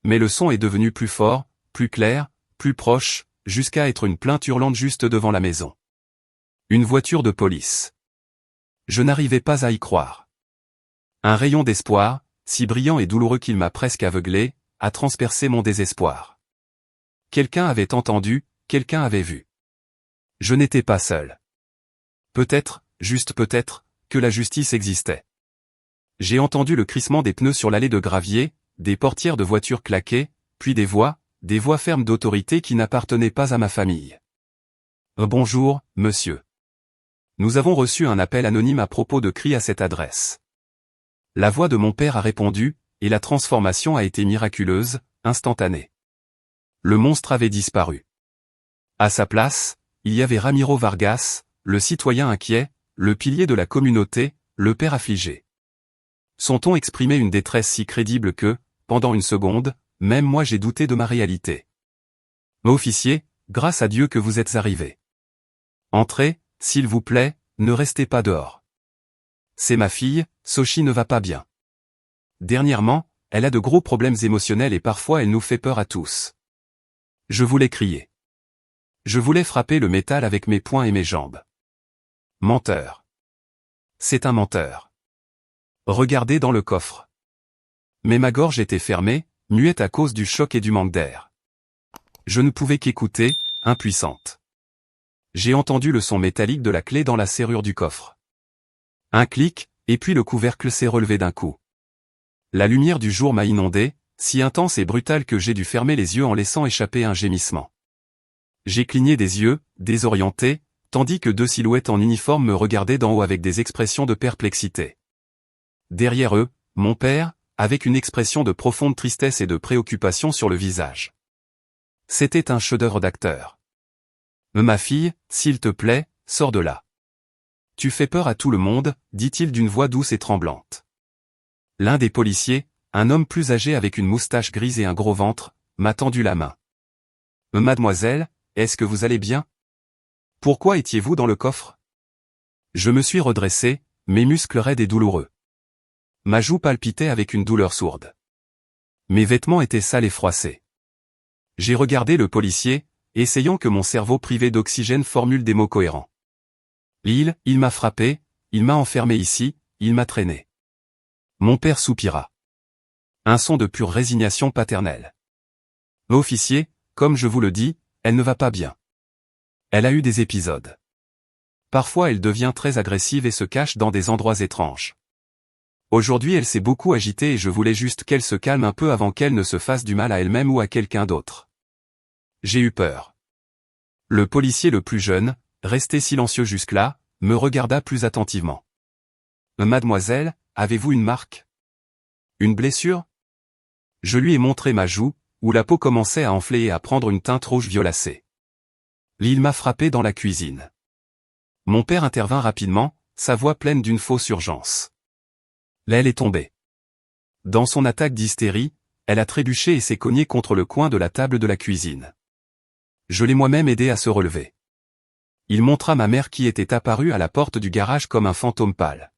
Mais le son est devenu plus fort, plus clair, plus proche, jusqu'à être une plainte hurlante juste devant la maison. Une voiture de police. Je n'arrivais pas à y croire. Un rayon d'espoir, si brillant et douloureux qu'il m'a presque aveuglé, a transpercé mon désespoir. Quelqu'un avait entendu, quelqu'un avait vu. Je n'étais pas seul. Peut-être, juste peut-être, que la justice existait. J'ai entendu le crissement des pneus sur l'allée de gravier, des portières de voitures claquer, puis des voix fermes d'autorité qui n'appartenaient pas à ma famille. Bonjour, monsieur. Nous avons reçu un appel anonyme à propos de cris à cette adresse. La voix de mon père a répondu, et la transformation a été miraculeuse, instantanée. Le monstre avait disparu. À sa place, il y avait Ramiro Vargas, le citoyen inquiet, le pilier de la communauté, le père affligé. Son ton exprimait une détresse si crédible que, pendant une seconde, même moi j'ai douté de ma réalité. Officier, grâce à Dieu que vous êtes arrivé. Entrez, s'il vous plaît, ne restez pas dehors. C'est ma fille, Sochi ne va pas bien. Dernièrement, elle a de gros problèmes émotionnels et parfois elle nous fait peur à tous. Je voulais crier. Je voulais frapper le métal avec mes poings et mes jambes. Menteur. C'est un menteur. Regardez dans le coffre. Mais ma gorge était fermée, muette à cause du choc et du manque d'air. Je ne pouvais qu'écouter, impuissante. J'ai entendu le son métallique de la clé dans la serrure du coffre. Un clic, et puis le couvercle s'est relevé d'un coup. La lumière du jour m'a inondé, si intense et brutale que j'ai dû fermer les yeux en laissant échapper un gémissement. J'ai cligné des yeux, désorienté, tandis que deux silhouettes en uniforme me regardaient d'en haut avec des expressions de perplexité. Derrière eux, mon père, avec une expression de profonde tristesse et de préoccupation sur le visage. C'était un chef-d'œuvre d'acteur. Ma fille, s'il te plaît, sors de là. Tu fais peur à tout le monde, dit-il d'une voix douce et tremblante. L'un des policiers, un homme plus âgé avec une moustache grise et un gros ventre, m'a tendu la main. Mademoiselle, est-ce que vous allez bien? Pourquoi étiez-vous dans le coffre? Je me suis redressé, mes muscles raides et douloureux. Ma joue palpitait avec une douleur sourde. Mes vêtements étaient sales et froissés. J'ai regardé le policier, essayant que mon cerveau privé d'oxygène formule des mots cohérents. Il m'a frappé, il m'a enfermé ici, il m'a traîné. Mon père soupira. Un son de pure résignation paternelle. Officier, comme je vous le dis, elle ne va pas bien. Elle a eu des épisodes. Parfois elle devient très agressive et se cache dans des endroits étranges. Aujourd'hui elle s'est beaucoup agitée et je voulais juste qu'elle se calme un peu avant qu'elle ne se fasse du mal à elle-même ou à quelqu'un d'autre. J'ai eu peur. Le policier le plus jeune, resté silencieux jusque-là, me regarda plus attentivement. Mademoiselle, avez-vous une marque? Une blessure? Je lui ai montré ma joue, où la peau commençait à enfler et à prendre une teinte rouge violacée. Il m'a frappé dans la cuisine. Mon père intervint rapidement, sa voix pleine d'une fausse urgence. L'aile est tombée. Dans son attaque d'hystérie, elle a trébuché et s'est cognée contre le coin de la table de la cuisine. Je l'ai moi-même aidé à se relever. Il montra ma mère qui était apparue à la porte du garage comme un fantôme pâle.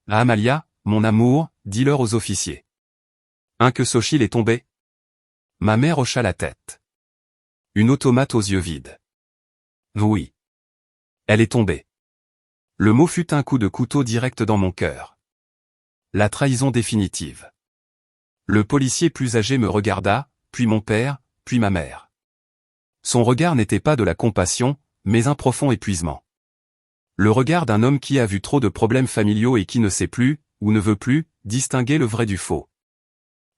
Amalia, mon amour, dis-leur aux officiers. Que Sochil est tombé? Ma mère hocha la tête. Une automate aux yeux vides. Oui. Elle est tombée. Le mot fut un coup de couteau direct dans mon cœur. La trahison définitive. Le policier plus âgé me regarda, puis mon père, puis ma mère. Son regard n'était pas de la compassion, mais un profond épuisement. Le regard d'un homme qui a vu trop de problèmes familiaux et qui ne sait plus, ou ne veut plus, distinguer le vrai du faux.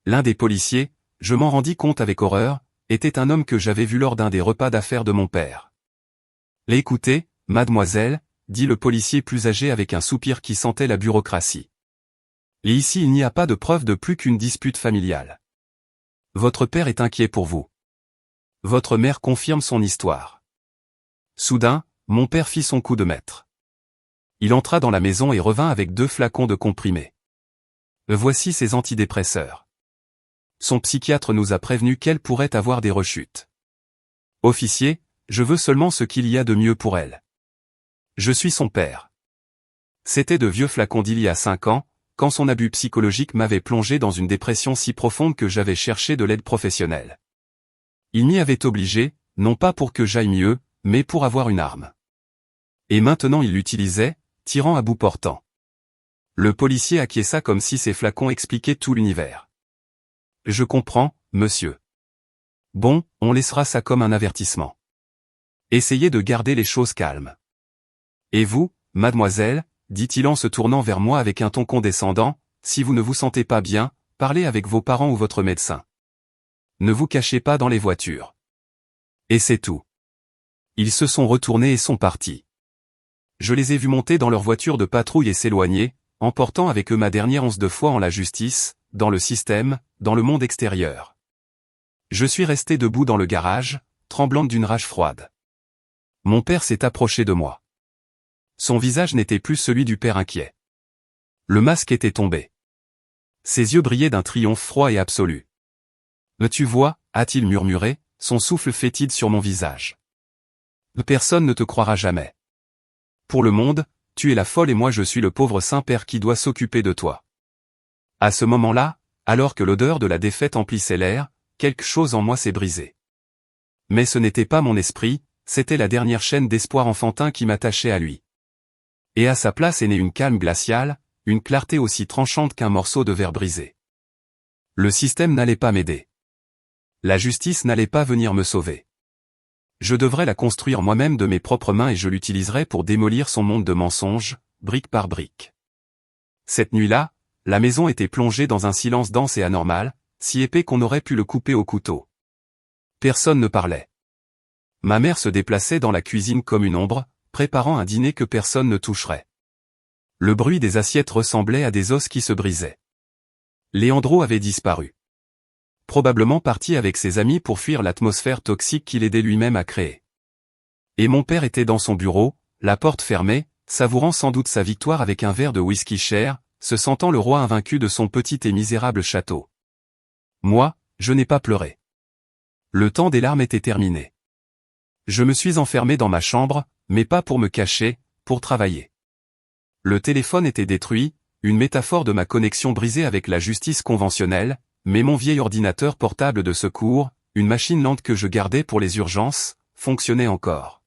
L'un des policiers, je m'en rendis compte avec horreur, était un homme que j'avais vu lors d'un des repas d'affaires de mon père. Écoutez, mademoiselle, dit le policier plus âgé avec un soupir qui sentait la bureaucratie. Et ici il n'y a pas de preuve de plus qu'une dispute familiale. Votre père est inquiet pour vous. Votre mère confirme son histoire. Soudain, mon père fit son coup de maître. Il entra dans la maison et revint avec 2 flacons de comprimés. Voici ces antidépresseurs. Son psychiatre nous a prévenu qu'elle pourrait avoir des rechutes. Officier, je veux seulement ce qu'il y a de mieux pour elle. Je suis son père. C'étaient de vieux flacons d'il y a 5 ans, quand son abus psychologique m'avait plongé dans une dépression si profonde que j'avais cherché de l'aide professionnelle. Il m'y avait obligé, non pas pour que j'aille mieux, mais pour avoir une arme. Et maintenant il l'utilisait, tirant à bout portant. Le policier acquiesça comme si ces flacons expliquaient tout l'univers. Je comprends, monsieur. Bon, on laissera ça comme un avertissement. Essayez de garder les choses calmes. Et vous, mademoiselle, dit-il en se tournant vers moi avec un ton condescendant, si vous ne vous sentez pas bien, parlez avec vos parents ou votre médecin. Ne vous cachez pas dans les voitures. Et c'est tout. Ils se sont retournés et sont partis. Je les ai vus monter dans leur voiture de patrouille et s'éloigner, emportant avec eux ma dernière once de foi en la justice, dans le système, dans le monde extérieur. Je suis resté debout dans le garage, tremblante d'une rage froide. Mon père s'est approché de moi. Son visage n'était plus celui du père inquiet. Le masque était tombé. Ses yeux brillaient d'un triomphe froid et absolu. « Tu vois » a-t-il murmuré, son souffle fétide sur mon visage. « Personne ne te croira jamais. Pour le monde, tu es la folle et moi je suis le pauvre Saint-Père qui doit s'occuper de toi. » À ce moment-là, alors que l'odeur de la défaite emplissait l'air, quelque chose en moi s'est brisé. Mais ce n'était pas mon esprit, c'était la dernière chaîne d'espoir enfantin qui m'attachait à lui. Et à sa place est née une calme glaciale, une clarté aussi tranchante qu'un morceau de verre brisé. Le système n'allait pas m'aider. La justice n'allait pas venir me sauver. Je devrais la construire moi-même de mes propres mains et je l'utiliserai pour démolir son monde de mensonges, brique par brique. Cette nuit-là, la maison était plongée dans un silence dense et anormal, si épais qu'on aurait pu le couper au couteau. Personne ne parlait. Ma mère se déplaçait dans la cuisine comme une ombre, préparant un dîner que personne ne toucherait. Le bruit des assiettes ressemblait à des os qui se brisaient. Léandro avait disparu. Probablement parti avec ses amis pour fuir l'atmosphère toxique qu'il aidait lui-même à créer. Et mon père était dans son bureau, la porte fermée, savourant sans doute sa victoire avec un verre de whisky cher, se sentant le roi invaincu de son petit et misérable château. Moi, je n'ai pas pleuré. Le temps des larmes était terminé. Je me suis enfermé dans ma chambre, mais pas pour me cacher, pour travailler. Le téléphone était détruit, une métaphore de ma connexion brisée avec la justice conventionnelle, mais mon vieil ordinateur portable de secours, une machine lente que je gardais pour les urgences, fonctionnait encore.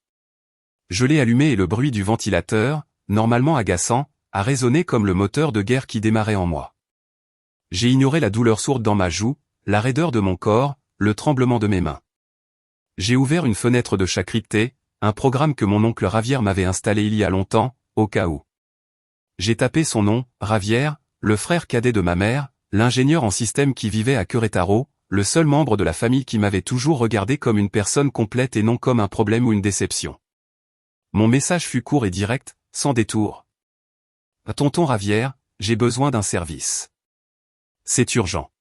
Je l'ai allumé et le bruit du ventilateur, normalement agaçant, a résonné comme le moteur de guerre qui démarrait en moi. J'ai ignoré la douleur sourde dans ma joue, la raideur de mon corps, le tremblement de mes mains. J'ai ouvert une fenêtre de chat crypté, un programme que mon oncle Ravière m'avait installé il y a longtemps, au cas où. J'ai tapé son nom, Ravière, le frère cadet de ma mère, l'ingénieur en système qui vivait à Querétaro, le seul membre de la famille qui m'avait toujours regardé comme une personne complète et non comme un problème ou une déception. Mon message fut court et direct, sans détour. Tonton Ravière, j'ai besoin d'un service. C'est urgent.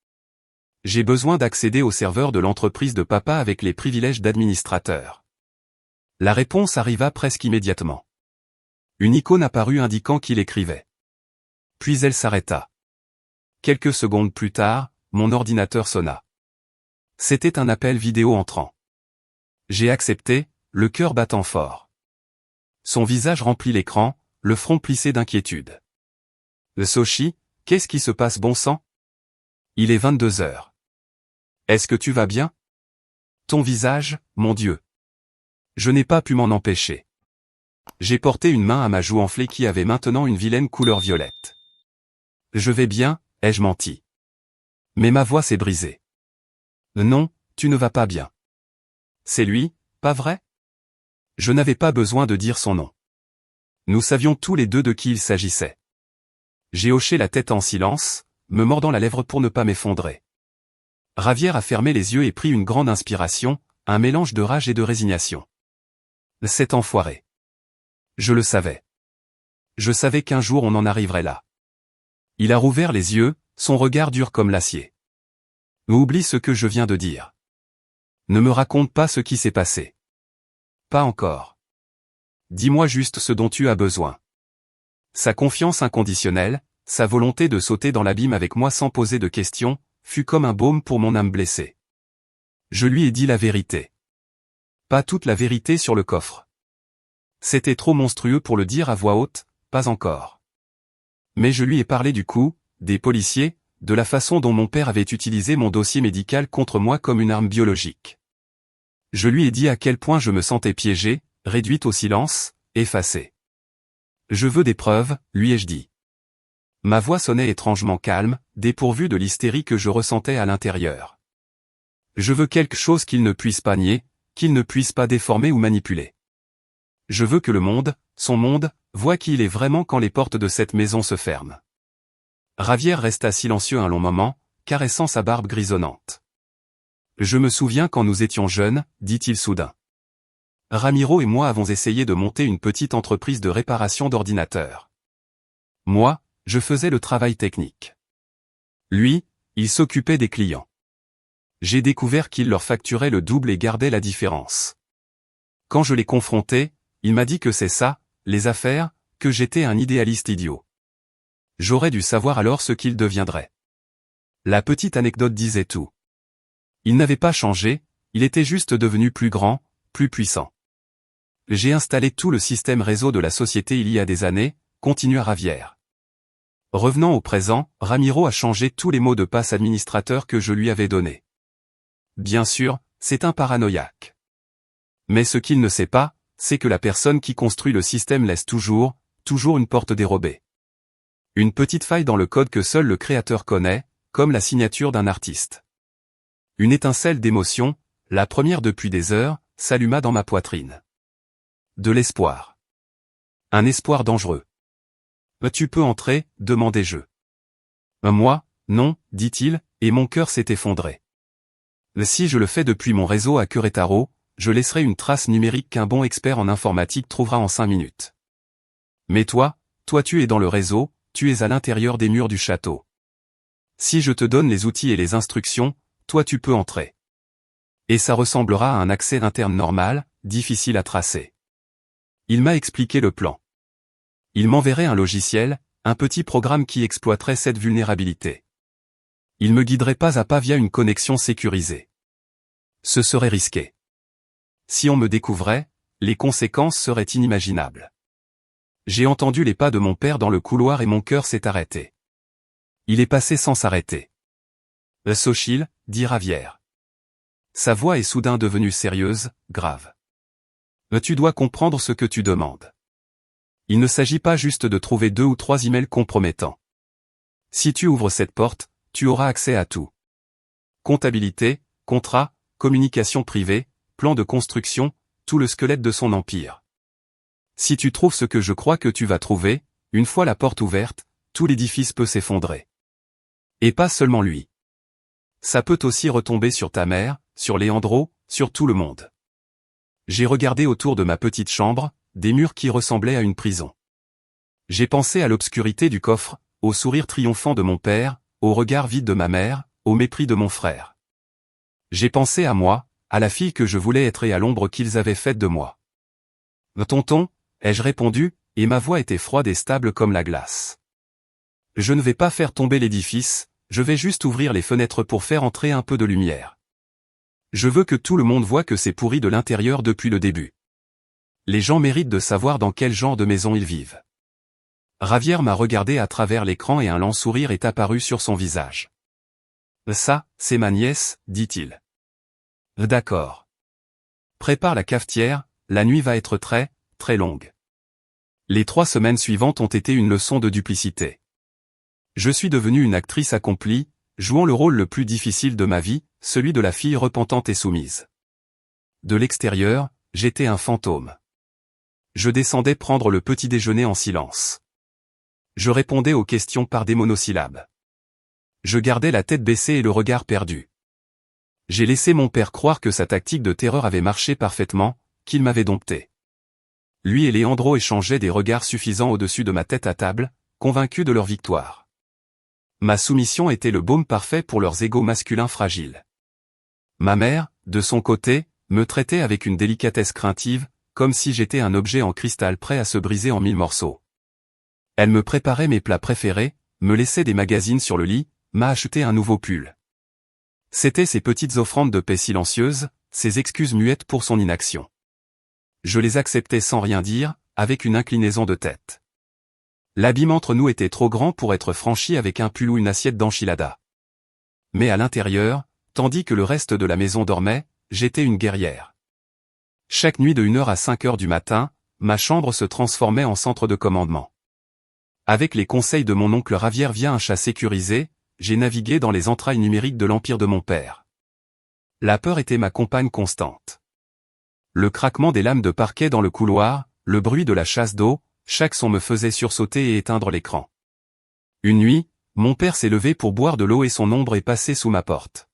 J'ai besoin d'accéder au serveur de l'entreprise de papa avec les privilèges d'administrateur. La réponse arriva presque immédiatement. Une icône apparut indiquant qu'il écrivait. Puis elle s'arrêta. Quelques secondes plus tard, mon ordinateur sonna. C'était un appel vidéo entrant. J'ai accepté, le cœur battant fort. Son visage remplit l'écran, le front plissé d'inquiétude. Soshi, qu'est-ce qui se passe bon sang? Il est 22 heures. Est-ce que tu vas bien? Ton visage, mon Dieu. Je n'ai pas pu m'en empêcher. J'ai porté une main à ma joue enflée qui avait maintenant une vilaine couleur violette. Je vais bien, ai-je menti. Mais ma voix s'est brisée. Non, tu ne vas pas bien. C'est lui, pas vrai? Je n'avais pas besoin de dire son nom. Nous savions tous les deux de qui il s'agissait. J'ai hoché la tête en silence, me mordant la lèvre pour ne pas m'effondrer. Javier a fermé les yeux et pris une grande inspiration, un mélange de rage et de résignation. Cet enfoiré. Je le savais. Je savais qu'un jour on en arriverait là. Il a rouvert les yeux, son regard dur comme l'acier. Oublie ce que je viens de dire. Ne me raconte pas ce qui s'est passé. Pas encore. Dis-moi juste ce dont tu as besoin. Sa confiance inconditionnelle, sa volonté de sauter dans l'abîme avec moi sans poser de questions, fut comme un baume pour mon âme blessée. Je lui ai dit la vérité. Pas toute la vérité sur le coffre. C'était trop monstrueux pour le dire à voix haute, pas encore. Mais je lui ai parlé du coup, des policiers, de la façon dont mon père avait utilisé mon dossier médical contre moi comme une arme biologique. Je lui ai dit à quel point je me sentais piégé, réduite au silence, effacée. Je veux des preuves, lui ai-je dit. Ma voix sonnait étrangement calme, dépourvue de l'hystérie que je ressentais à l'intérieur. Je veux quelque chose qu'il ne puisse pas nier, qu'il ne puisse pas déformer ou manipuler. Je veux que le monde, son monde, voie qui il est vraiment quand les portes de cette maison se ferment. Javier resta silencieux un long moment, caressant sa barbe grisonnante. Je me souviens quand nous étions jeunes, dit-il soudain. Ramiro et moi avons essayé de monter une petite entreprise de réparation d'ordinateurs. Moi, je faisais le travail technique. Lui, il s'occupait des clients. J'ai découvert qu'il leur facturait le double et gardait la différence. Quand je l'ai confronté, il m'a dit que c'est ça, les affaires, que j'étais un idéaliste idiot. J'aurais dû savoir alors ce qu'il deviendrait. La petite anecdote disait tout. Il n'avait pas changé, il était juste devenu plus grand, plus puissant. J'ai installé tout le système réseau de la société il y a des années, continua Javier. Revenant au présent, Ramiro a changé tous les mots de passe administrateur que je lui avais donnés. Bien sûr, c'est un paranoïaque. Mais ce qu'il ne sait pas, c'est que la personne qui construit le système laisse toujours une porte dérobée. Une petite faille dans le code que seul le créateur connaît, comme la signature d'un artiste. Une étincelle d'émotion, la première depuis des heures, s'alluma dans ma poitrine. De l'espoir. Un espoir dangereux. « Tu peux entrer ?» demandai-je. « Moi, non, dit-il, et mon cœur s'est effondré. Si je le fais depuis mon réseau à Querétaro, je laisserai une trace numérique qu'un bon expert en informatique trouvera en 5 minutes. Mais toi tu es dans le réseau, tu es à l'intérieur des murs du château. Si je te donne les outils et les instructions, toi tu peux entrer. Et ça ressemblera à un accès interne normal, difficile à tracer. » Il m'a expliqué le plan. Il m'enverrait un logiciel, un petit programme qui exploiterait cette vulnérabilité. Il me guiderait pas à pas via une connexion sécurisée. Ce serait risqué. Si on me découvrait, les conséquences seraient inimaginables. J'ai entendu les pas de mon père dans le couloir et mon cœur s'est arrêté. Il est passé sans s'arrêter. « Sochil » dit Javier. Sa voix est soudain devenue sérieuse, grave. « Tu dois comprendre ce que tu demandes. Il ne s'agit pas juste de trouver 2 ou 3 emails compromettants. Si tu ouvres cette porte, tu auras accès à tout. Comptabilité, contrat, communication privée, plan de construction, tout le squelette de son empire. Si tu trouves ce que je crois que tu vas trouver, une fois la porte ouverte, tout l'édifice peut s'effondrer. Et pas seulement lui. Ça peut aussi retomber sur ta mère, sur Leandro, sur tout le monde. » J'ai regardé autour de ma petite chambre, des murs qui ressemblaient à une prison. J'ai pensé à l'obscurité du coffre, au sourire triomphant de mon père, au regard vide de ma mère, au mépris de mon frère. J'ai pensé à moi, à la fille que je voulais être et à l'ombre qu'ils avaient faite de moi. « Tonton » ai-je répondu, et ma voix était froide et stable comme la glace. « Je ne vais pas faire tomber l'édifice, je vais juste ouvrir les fenêtres pour faire entrer un peu de lumière. Je veux que tout le monde voie que c'est pourri de l'intérieur depuis le début. Les gens méritent de savoir dans quel genre de maison ils vivent. » Javier m'a regardé à travers l'écran et un lent sourire est apparu sur son visage. « Ça, c'est ma nièce, dit-il. »« D'accord. Prépare la cafetière, la nuit va être très, très longue. » Les 3 semaines suivantes ont été une leçon de duplicité. Je suis devenue une actrice accomplie, jouant le rôle le plus difficile de ma vie, celui de la fille repentante et soumise. De l'extérieur, j'étais un fantôme. Je descendais prendre le petit déjeuner en silence. Je répondais aux questions par des monosyllabes. Je gardais la tête baissée et le regard perdu. J'ai laissé mon père croire que sa tactique de terreur avait marché parfaitement, qu'il m'avait dompté. Lui et Leandro échangeaient des regards suffisants au-dessus de ma tête à table, convaincus de leur victoire. Ma soumission était le baume parfait pour leurs égos masculins fragiles. Ma mère, de son côté, me traitait avec une délicatesse craintive, comme si j'étais un objet en cristal prêt à se briser en 1000 morceaux. Elle me préparait mes plats préférés, me laissait des magazines sur le lit, m'a acheté un nouveau pull. C'étaient ces petites offrandes de paix silencieuses, ces excuses muettes pour son inaction. Je les acceptais sans rien dire, avec une inclinaison de tête. L'abîme entre nous était trop grand pour être franchi avec un pull ou une assiette d'enchilada. Mais à l'intérieur, tandis que le reste de la maison dormait, j'étais une guerrière. Chaque nuit de 1h à 5h du matin, ma chambre se transformait en centre de commandement. Avec les conseils de mon oncle Ravière via un chat sécurisé, j'ai navigué dans les entrailles numériques de l'empire de mon père. La peur était ma compagne constante. Le craquement des lames de parquet dans le couloir, le bruit de la chasse d'eau, chaque son me faisait sursauter et éteindre l'écran. Une nuit, mon père s'est levé pour boire de l'eau et son ombre est passée sous ma porte.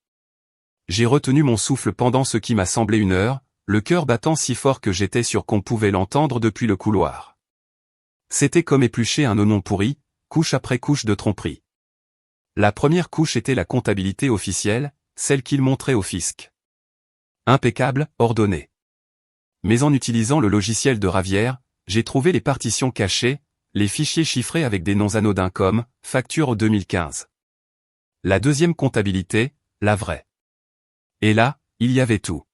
J'ai retenu mon souffle pendant ce qui m'a semblé 1 heure, le cœur battant si fort que j'étais sûr qu'on pouvait l'entendre depuis le couloir. C'était comme éplucher un oignon pourri, couche après couche de tromperie. La première couche était la comptabilité officielle, celle qu'il montrait au fisc. Impeccable, ordonnée. Mais en utilisant le logiciel de Ravière, j'ai trouvé les partitions cachées, les fichiers chiffrés avec des noms anodins comme « facture 2015 ». La deuxième comptabilité, la vraie. Et là, il y avait tout.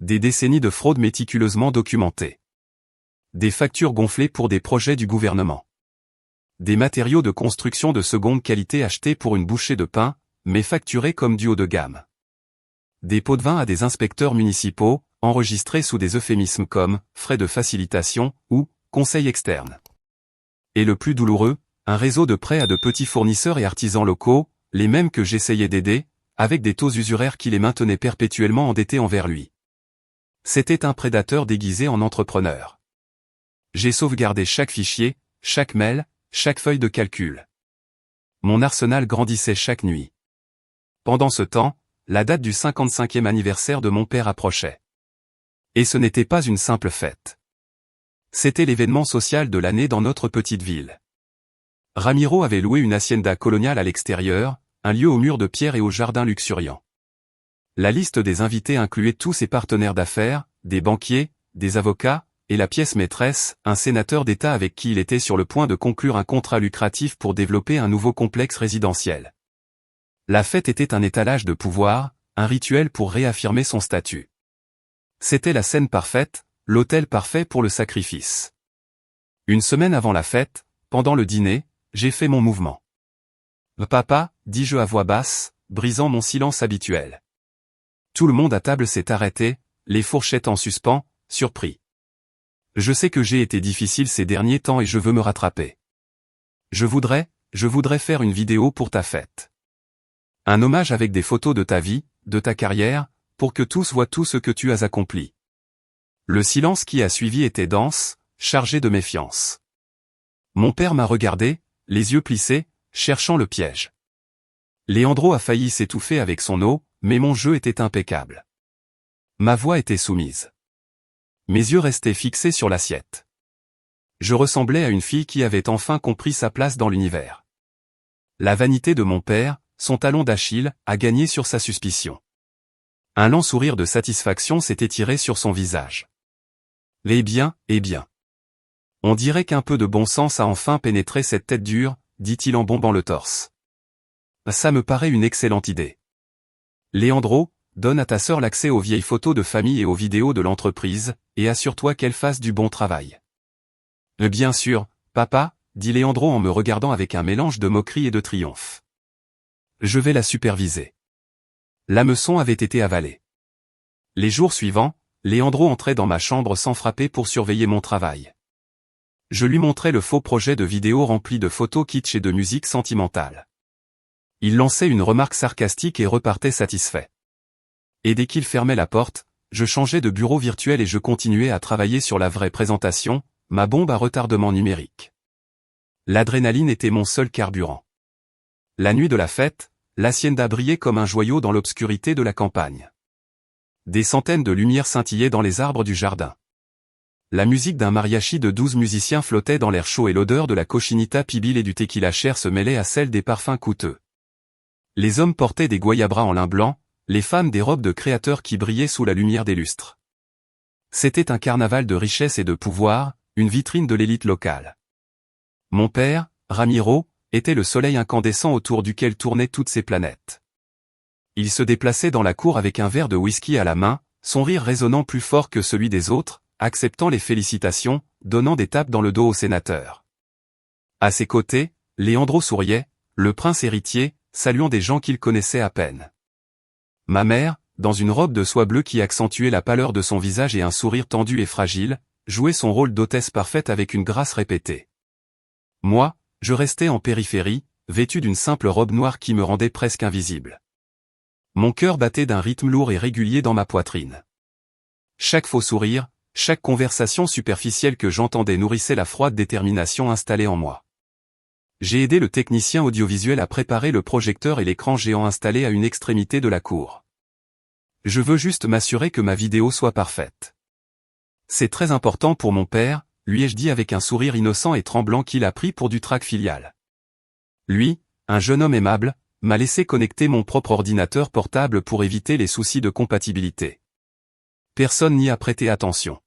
Des décennies de fraude méticuleusement documentées. Des factures gonflées pour des projets du gouvernement. Des matériaux de construction de seconde qualité achetés pour une bouchée de pain, mais facturés comme du haut de gamme. Des pots de vin à des inspecteurs municipaux, enregistrés sous des euphémismes comme « frais de facilitation » ou « conseil externe ». Et le plus douloureux, un réseau de prêts à de petits fournisseurs et artisans locaux, les mêmes que j'essayais d'aider, avec des taux usuraires qui les maintenaient perpétuellement endettés envers lui. C'était un prédateur déguisé en entrepreneur. J'ai sauvegardé chaque fichier, chaque mail, chaque feuille de calcul. Mon arsenal grandissait chaque nuit. Pendant ce temps, la date du 55e anniversaire de mon père approchait. Et ce n'était pas une simple fête. C'était l'événement social de l'année dans notre petite ville. Ramiro avait loué une hacienda coloniale à l'extérieur, un lieu aux murs de pierre et aux jardins luxuriants. La liste des invités incluait tous ses partenaires d'affaires, des banquiers, des avocats, et la pièce maîtresse, un sénateur d'État avec qui il était sur le point de conclure un contrat lucratif pour développer un nouveau complexe résidentiel. La fête était un étalage de pouvoir, un rituel pour réaffirmer son statut. C'était la scène parfaite, l'autel parfait pour le sacrifice. Une semaine avant la fête, pendant le dîner, j'ai fait mon mouvement. « Papa » dis-je à voix basse, brisant mon silence habituel. Tout le monde à table s'est arrêté, les fourchettes en suspens, surpris. Je sais que j'ai été difficile ces derniers temps et je veux me rattraper. Je voudrais faire une vidéo pour ta fête. Un hommage avec des photos de ta vie, de ta carrière, pour que tous voient tout ce que tu as accompli. Le silence qui a suivi était dense, chargé de méfiance. Mon père m'a regardé, les yeux plissés, cherchant le piège. Leandro a failli s'étouffer avec son eau, mais mon jeu était impeccable. Ma voix était soumise. Mes yeux restaient fixés sur l'assiette. Je ressemblais à une fille qui avait enfin compris sa place dans l'univers. La vanité de mon père, son talon d'Achille, a gagné sur sa suspicion. Un lent sourire de satisfaction s'est étiré sur son visage. Eh bien. On dirait qu'un peu de bon sens a enfin pénétré cette tête dure, dit-il en bombant le torse. Ça me paraît une excellente idée. Leandro, donne à ta sœur l'accès aux vieilles photos de famille et aux vidéos de l'entreprise, et assure-toi qu'elle fasse du bon travail. Bien sûr, papa, dit Leandro en me regardant avec un mélange de moquerie et de triomphe. Je vais la superviser. L'hameçon avait été avalé. Les jours suivants, Leandro entrait dans ma chambre sans frapper pour surveiller mon travail. Je lui montrais le faux projet de vidéo rempli de photos kitsch et de musique sentimentale. Il lançait une remarque sarcastique et repartait satisfait. Et dès qu'il fermait la porte, je changeais de bureau virtuel et je continuais à travailler sur la vraie présentation, ma bombe à retardement numérique. L'adrénaline était mon seul carburant. La nuit de la fête, l'hacienda brillait comme un joyau dans l'obscurité de la campagne. Des centaines de lumières scintillaient dans les arbres du jardin. La musique d'un mariachi de 12 musiciens flottait dans l'air chaud et l'odeur de la cochinita pibil et du tequila cher se mêlait à celle des parfums coûteux. Les hommes portaient des guayabras en lin blanc, les femmes des robes de créateurs qui brillaient sous la lumière des lustres. C'était un carnaval de richesse et de pouvoir, une vitrine de l'élite locale. Mon père, Ramiro, était le soleil incandescent autour duquel tournaient toutes ces planètes. Il se déplaçait dans la cour avec un verre de whisky à la main, son rire résonnant plus fort que celui des autres, acceptant les félicitations, donnant des tapes dans le dos au sénateur. À ses côtés, Leandro souriait, le prince héritier, saluant des gens qu'il connaissait à peine. Ma mère, dans une robe de soie bleue qui accentuait la pâleur de son visage et un sourire tendu et fragile, jouait son rôle d'hôtesse parfaite avec une grâce répétée. Moi, je restais en périphérie, vêtu d'une simple robe noire qui me rendait presque invisible. Mon cœur battait d'un rythme lourd et régulier dans ma poitrine. Chaque faux sourire, chaque conversation superficielle que j'entendais nourrissait la froide détermination installée en moi. J'ai aidé le technicien audiovisuel à préparer le projecteur et l'écran géant installé à une extrémité de la cour. Je veux juste m'assurer que ma vidéo soit parfaite. C'est très important pour mon père, lui ai-je dit avec un sourire innocent et tremblant qu'il a pris pour du trac filial. Lui, un jeune homme aimable, m'a laissé connecter mon propre ordinateur portable pour éviter les soucis de compatibilité. Personne n'y a prêté attention.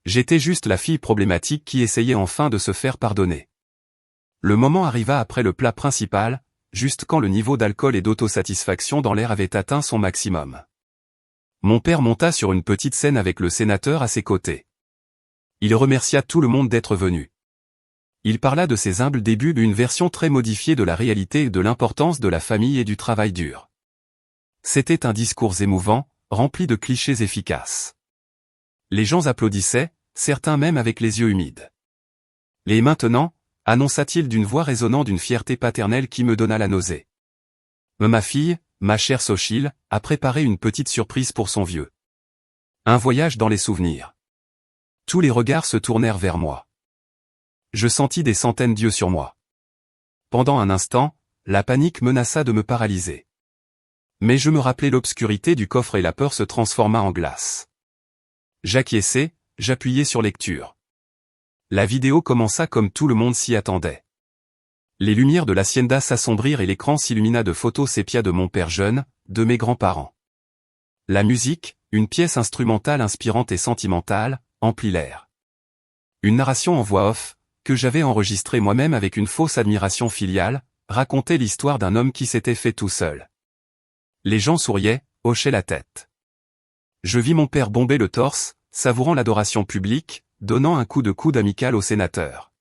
J'étais juste la fille problématique qui essayait enfin de se faire pardonner. Le moment arriva après le plat principal, juste quand le niveau d'alcool et d'autosatisfaction dans l'air avait atteint son maximum. Mon père monta sur une petite scène avec le sénateur à ses côtés. Il remercia tout le monde d'être venu. Il parla de ses humbles débuts d'une version très modifiée de la réalité et de l'importance de la famille et du travail dur. C'était un discours émouvant, rempli de clichés efficaces. Les gens applaudissaient, certains même avec les yeux humides. Et maintenant, annonça-t-il d'une voix résonnant d'une fierté paternelle qui me donna la nausée. Ma fille, ma chère Sochil, a préparé une petite surprise pour son vieux. Un voyage dans les souvenirs. Tous les regards se tournèrent vers moi. Je sentis des centaines d'yeux sur moi. Pendant un instant, la panique menaça de me paralyser. Mais je me rappelai l'obscurité du coffre et la peur se transforma en glace. J'acquiesçai, j'appuyai sur lecture. La vidéo commença comme tout le monde s'y attendait. Les lumières de l'hacienda s'assombrirent et l'écran s'illumina de photos sépia de mon père jeune, de mes grands-parents. La musique, une pièce instrumentale inspirante et sentimentale, emplit l'air. Une narration en voix off, que j'avais enregistrée moi-même avec une fausse admiration filiale, racontait l'histoire d'un homme qui s'était fait tout seul. Les gens souriaient, hochaient la tête. Je vis mon père bomber le torse, savourant l'adoration publique, donnant un coup de coude amical au sénateur.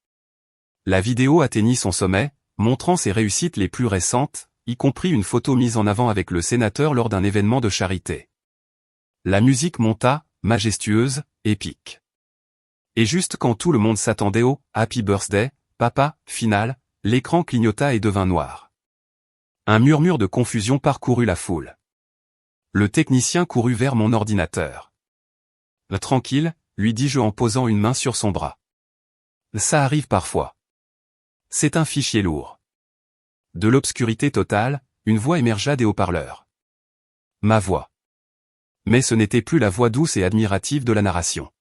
La vidéo atteignit son sommet, montrant ses réussites les plus récentes, y compris une photo mise en avant avec le sénateur lors d'un événement de charité. La musique monta, majestueuse, épique. Et juste quand tout le monde s'attendait au « Happy Birthday, papa » final, l'écran clignota et devint noir. Un murmure de confusion parcourut la foule. Le technicien courut vers mon ordinateur. « Tranquille », lui dis-je en posant une main sur son bras. « Ça arrive parfois. C'est un fichier lourd. » De l'obscurité totale, une voix émergea des haut-parleurs. Ma voix. Mais ce n'était plus la voix douce et admirative de la narration.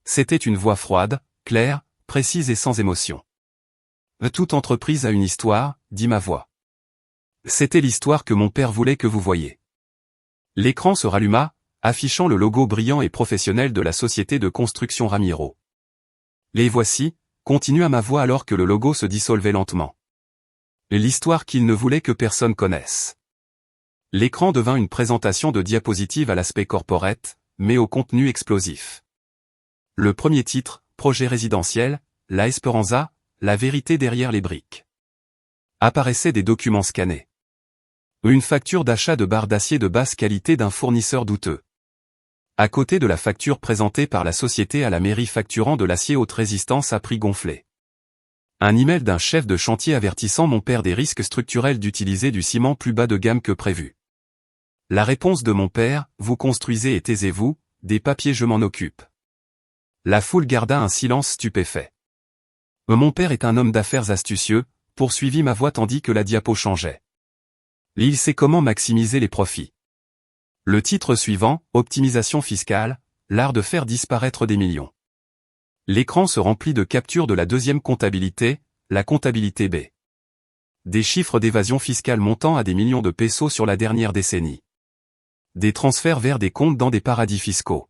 C'était une voix froide, claire, précise et sans émotion. « Toute entreprise a une histoire », dit ma voix. C'était l'histoire que mon père voulait que vous voyiez. L'écran se ralluma, affichant le logo brillant et professionnel de la société de construction Ramiro. Les voici, continua ma voix alors que le logo se dissolvait lentement. L'histoire qu'il ne voulait que personne connaisse. L'écran devint une présentation de diapositives à l'aspect corporate, mais au contenu explosif. Le premier titre, Projet résidentiel, La Esperanza, la vérité derrière les briques. Apparaissaient des documents scannés. Une facture d'achat de barres d'acier de basse qualité d'un fournisseur douteux. À côté de la facture présentée par la société à la mairie facturant de l'acier haute résistance à prix gonflé. Un email d'un chef de chantier avertissant mon père des risques structurels d'utiliser du ciment plus bas de gamme que prévu. La réponse de mon père, vous construisez et taisez-vous, des papiers je m'en occupe. La foule garda un silence stupéfait. Mon père est un homme d'affaires astucieux, poursuivit ma voix tandis que la diapo changeait. Il sait comment maximiser les profits. Le titre suivant, Optimisation fiscale, l'art de faire disparaître des millions. L'écran se remplit de captures de la deuxième comptabilité, la comptabilité B. Des chiffres d'évasion fiscale montant à des millions de pesos sur la dernière décennie. Des transferts vers des comptes dans des paradis fiscaux.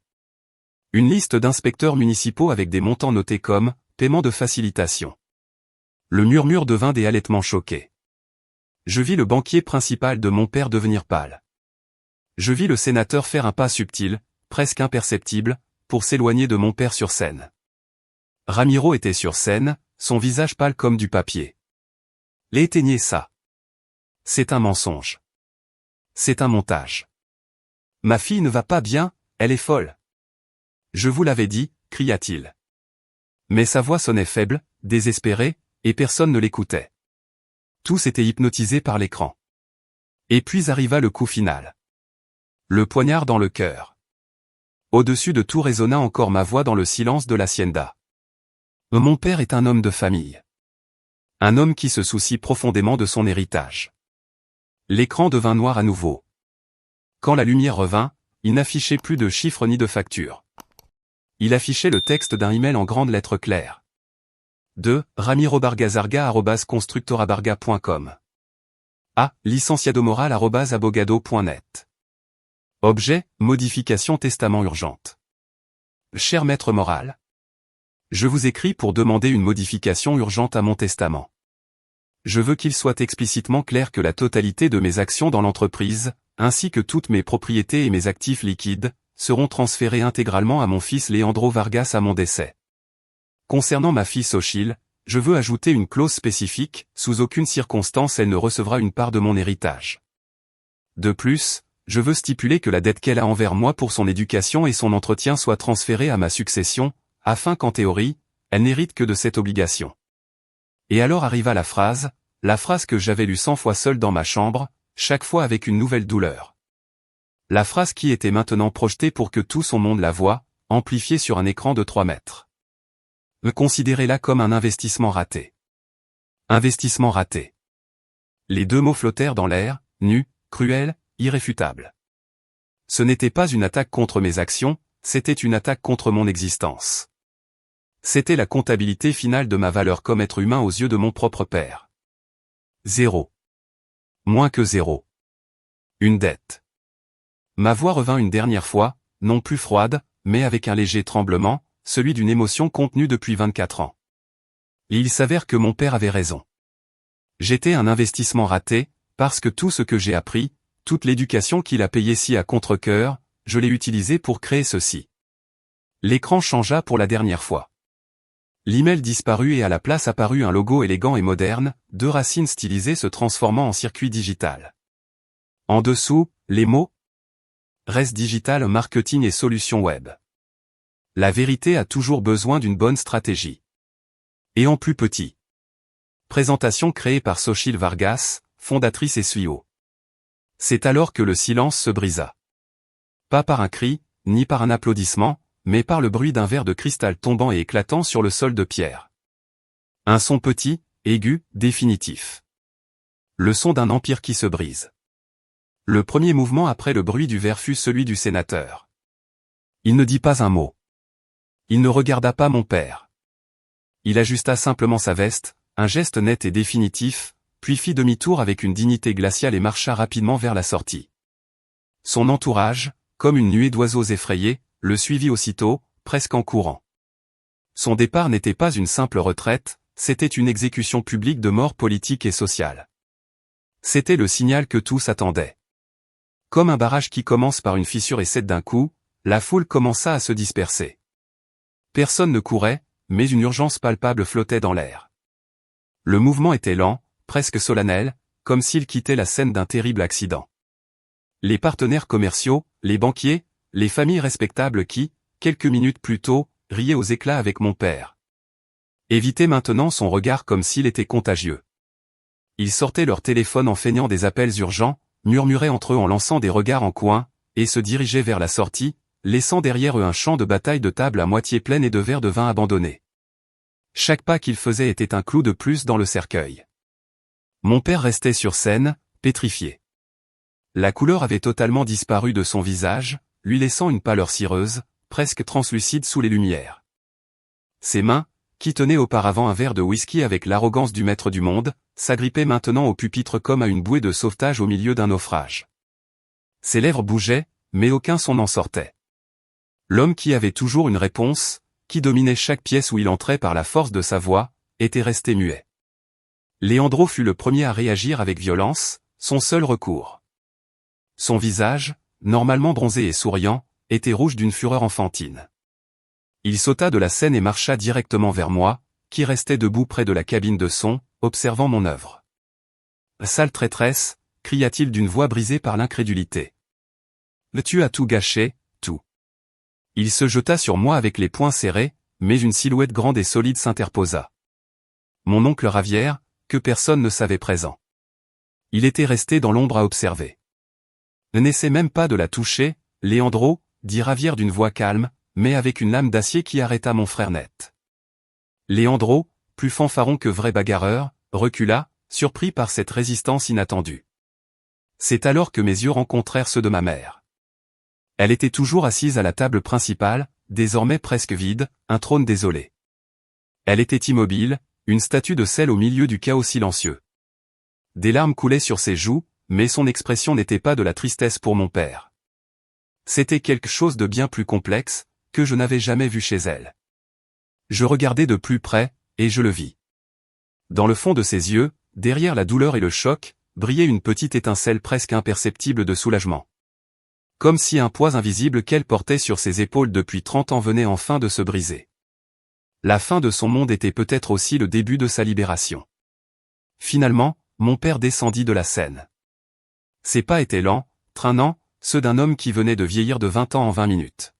Une liste d'inspecteurs municipaux avec des montants notés comme « paiement de facilitation ». Le murmure devint des halètements choqués. Je vis le banquier principal de mon père devenir pâle. Je vis le sénateur faire un pas subtil, presque imperceptible, pour s'éloigner de mon père sur scène. Ramiro était sur scène, son visage pâle comme du papier. Éteignez ça. C'est un mensonge. C'est un montage. Ma fille ne va pas bien, elle est folle. Je vous l'avais dit, cria-t-il. Mais sa voix sonnait faible, désespérée, et personne ne l'écoutait. Tous étaient hypnotisés par l'écran. Et puis arriva le coup final. Le poignard dans le cœur. Au-dessus de tout résonna encore ma voix dans le silence de l'hacienda. Mon père est un homme de famille. Un homme qui se soucie profondément de son héritage. L'écran devint noir à nouveau. Quand la lumière revint, il n'affichait plus de chiffres ni de factures. Il affichait le texte d'un email en grandes lettres claires. De ramirobargazarga@constructorabarga.com. A. licenciadomoral@abogado.net. Objet, modification testament urgente. Cher maître moral. Je vous écris pour demander une modification urgente à mon testament. Je veux qu'il soit explicitement clair que la totalité de mes actions dans l'entreprise, ainsi que toutes mes propriétés et mes actifs liquides, seront transférés intégralement à mon fils Leandro Vargas à mon décès. Concernant ma fille Xochitl, je veux ajouter une clause spécifique, sous aucune circonstance elle ne recevra une part de mon héritage. De plus, je veux stipuler que la dette qu'elle a envers moi pour son éducation et son entretien soit transférée à ma succession, afin qu'en théorie, elle n'hérite que de cette obligation. Et alors arriva la phrase que j'avais lue 100 fois seul dans ma chambre, chaque fois avec une nouvelle douleur. La phrase qui était maintenant projetée pour que tout son monde la voie, amplifiée sur un écran de 3 mètres. Considérez-la comme un investissement raté. Investissement raté. Les deux mots flottèrent dans l'air, nus, cruels, irréfutables. Ce n'était pas une attaque contre mes actions, c'était une attaque contre mon existence. C'était la comptabilité finale de ma valeur comme être humain aux yeux de mon propre père. 0. Moins que 0. Une dette. Ma voix revint une dernière fois, non plus froide, mais avec un léger tremblement, celui d'une émotion contenue depuis 24 ans. Et il s'avère que mon père avait raison. J'étais un investissement raté, parce que tout ce que j'ai appris, toute l'éducation qu'il a payée si à contre-cœur, je l'ai utilisé pour créer ceci. L'écran changea pour la dernière fois. L'email disparut et à la place apparut un logo élégant et moderne, 2 racines stylisées se transformant en circuit digital. En dessous, les mots Res Digital Marketing et Solutions Web. La vérité a toujours besoin d'une bonne stratégie. Et en plus petit. Présentation créée par Xochitl Vargas, fondatrice et CEO. C'est alors que le silence se brisa. Pas par un cri, ni par un applaudissement, mais par le bruit d'un verre de cristal tombant et éclatant sur le sol de pierre. Un son petit, aigu, définitif. Le son d'un empire qui se brise. Le premier mouvement après le bruit du verre fut celui du sénateur. Il ne dit pas un mot. Il ne regarda pas mon père. Il ajusta simplement sa veste, un geste net et définitif, puis fit demi-tour avec une dignité glaciale et marcha rapidement vers la sortie. Son entourage, comme une nuée d'oiseaux effrayés, le suivit aussitôt, presque en courant. Son départ n'était pas une simple retraite, c'était une exécution publique de mort politique et sociale. C'était le signal que tous attendaient. Comme un barrage qui commence par une fissure et cède d'un coup, la foule commença à se disperser. Personne ne courait, mais une urgence palpable flottait dans l'air. Le mouvement était lent, presque solennel, comme s'il quittait la scène d'un terrible accident. Les partenaires commerciaux, les banquiers, les familles respectables qui, quelques minutes plus tôt, riaient aux éclats avec mon père, évitaient maintenant son regard comme s'il était contagieux. Ils sortaient leur téléphone en feignant des appels urgents, murmuraient entre eux en lançant des regards en coin, et se dirigeaient vers la sortie, laissant derrière eux un champ de bataille de tables à moitié pleines et de verres de vin abandonnés. Chaque pas qu'ils faisaient était un clou de plus dans le cercueil. Mon père restait sur scène, pétrifié. La couleur avait totalement disparu de son visage, lui laissant une pâleur cireuse, presque translucide sous les lumières. Ses mains, qui tenaient auparavant un verre de whisky avec l'arrogance du maître du monde, s'agrippaient maintenant au pupitre comme à une bouée de sauvetage au milieu d'un naufrage. Ses lèvres bougeaient, mais aucun son n'en sortait. L'homme qui avait toujours une réponse, qui dominait chaque pièce où il entrait par la force de sa voix, était resté muet. Leandro fut le premier à réagir avec violence, son seul recours. Son visage, normalement bronzé et souriant, était rouge d'une fureur enfantine. Il sauta de la scène et marcha directement vers moi, qui restais debout près de la cabine de son, observant mon œuvre. « Sale traîtresse !» cria-t-il d'une voix brisée par l'incrédulité. « Tu as tout gâché, tout. » Il se jeta sur moi avec les poings serrés, mais une silhouette grande et solide s'interposa. Mon oncle Ravière, que personne ne savait présent. Il était resté dans l'ombre à observer. Ne n'essaie même pas de la toucher, Leandro, dit Ravière d'une voix calme, mais avec une lame d'acier qui arrêta mon frère net. Leandro, plus fanfaron que vrai bagarreur, recula, surpris par cette résistance inattendue. C'est alors que mes yeux rencontrèrent ceux de ma mère. Elle était toujours assise à la table principale, désormais presque vide, un trône désolé. Elle était immobile, une statue de sel au milieu du chaos silencieux. Des larmes coulaient sur ses joues, mais son expression n'était pas de la tristesse pour mon père. C'était quelque chose de bien plus complexe, que je n'avais jamais vu chez elle. Je regardai de plus près, et je le vis. Dans le fond de ses yeux, derrière la douleur et le choc, brillait une petite étincelle presque imperceptible de soulagement. Comme si un poids invisible qu'elle portait sur ses épaules depuis 30 ans venait enfin de se briser. La fin de son monde était peut-être aussi le début de sa libération. Finalement, mon père descendit de la scène. Ses pas étaient lents, traînants, ceux d'un homme qui venait de vieillir de 20 ans en 20 minutes.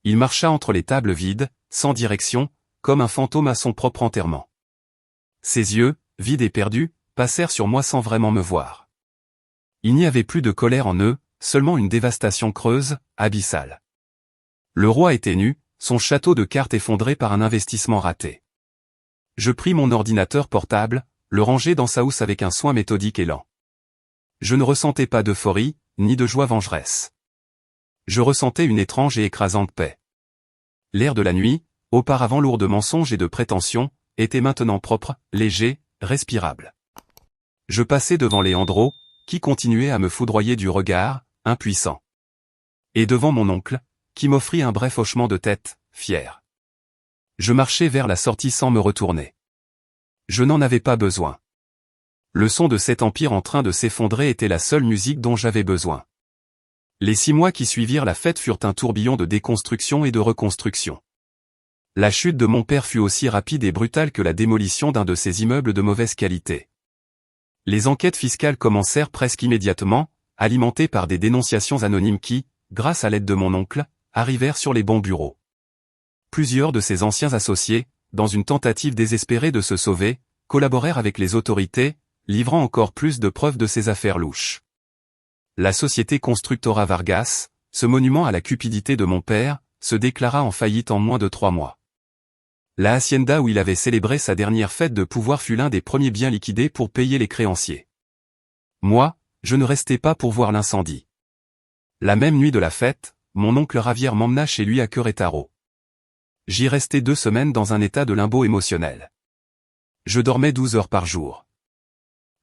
Il marcha entre les tables vides, sans direction, comme un fantôme à son propre enterrement. Ses yeux, vides et perdus, passèrent sur moi sans vraiment me voir. Il n'y avait plus de colère en eux, seulement une dévastation creuse, abyssale. Le roi était nu, son château de cartes effondré par un investissement raté. Je pris mon ordinateur portable, le rangeai dans sa housse avec un soin méthodique et lent. Je ne ressentais pas d'euphorie, ni de joie vengeresse. Je ressentais une étrange et écrasante paix. L'air de la nuit, auparavant lourd de mensonges et de prétentions, était maintenant propre, léger, respirable. Je passai devant Leandro, qui continuait à me foudroyer du regard, impuissant. Et devant mon oncle, qui m'offrit un bref hochement de tête, fier. Je marchai vers la sortie sans me retourner. Je n'en avais pas besoin. Le son de cet empire en train de s'effondrer était la seule musique dont j'avais besoin. Les 6 mois qui suivirent la fête furent un tourbillon de déconstruction et de reconstruction. La chute de mon père fut aussi rapide et brutale que la démolition d'un de ces immeubles de mauvaise qualité. Les enquêtes fiscales commencèrent presque immédiatement, alimentées par des dénonciations anonymes qui, grâce à l'aide de mon oncle, arrivèrent sur les bons bureaux. Plusieurs de ses anciens associés, dans une tentative désespérée de se sauver, collaborèrent avec les autorités, livrant encore plus de preuves de ces affaires louches. La société Constructora Vargas, ce monument à la cupidité de mon père, se déclara en faillite en moins de 3 mois. La hacienda où il avait célébré sa dernière fête de pouvoir fut l'un des premiers biens liquidés pour payer les créanciers. Moi, je ne restais pas pour voir l'incendie. La même nuit de la fête, mon oncle Ravière m'emmena chez lui à Querétaro. J'y restai 2 semaines dans un état de limbo émotionnel. Je dormais 12 heures par jour.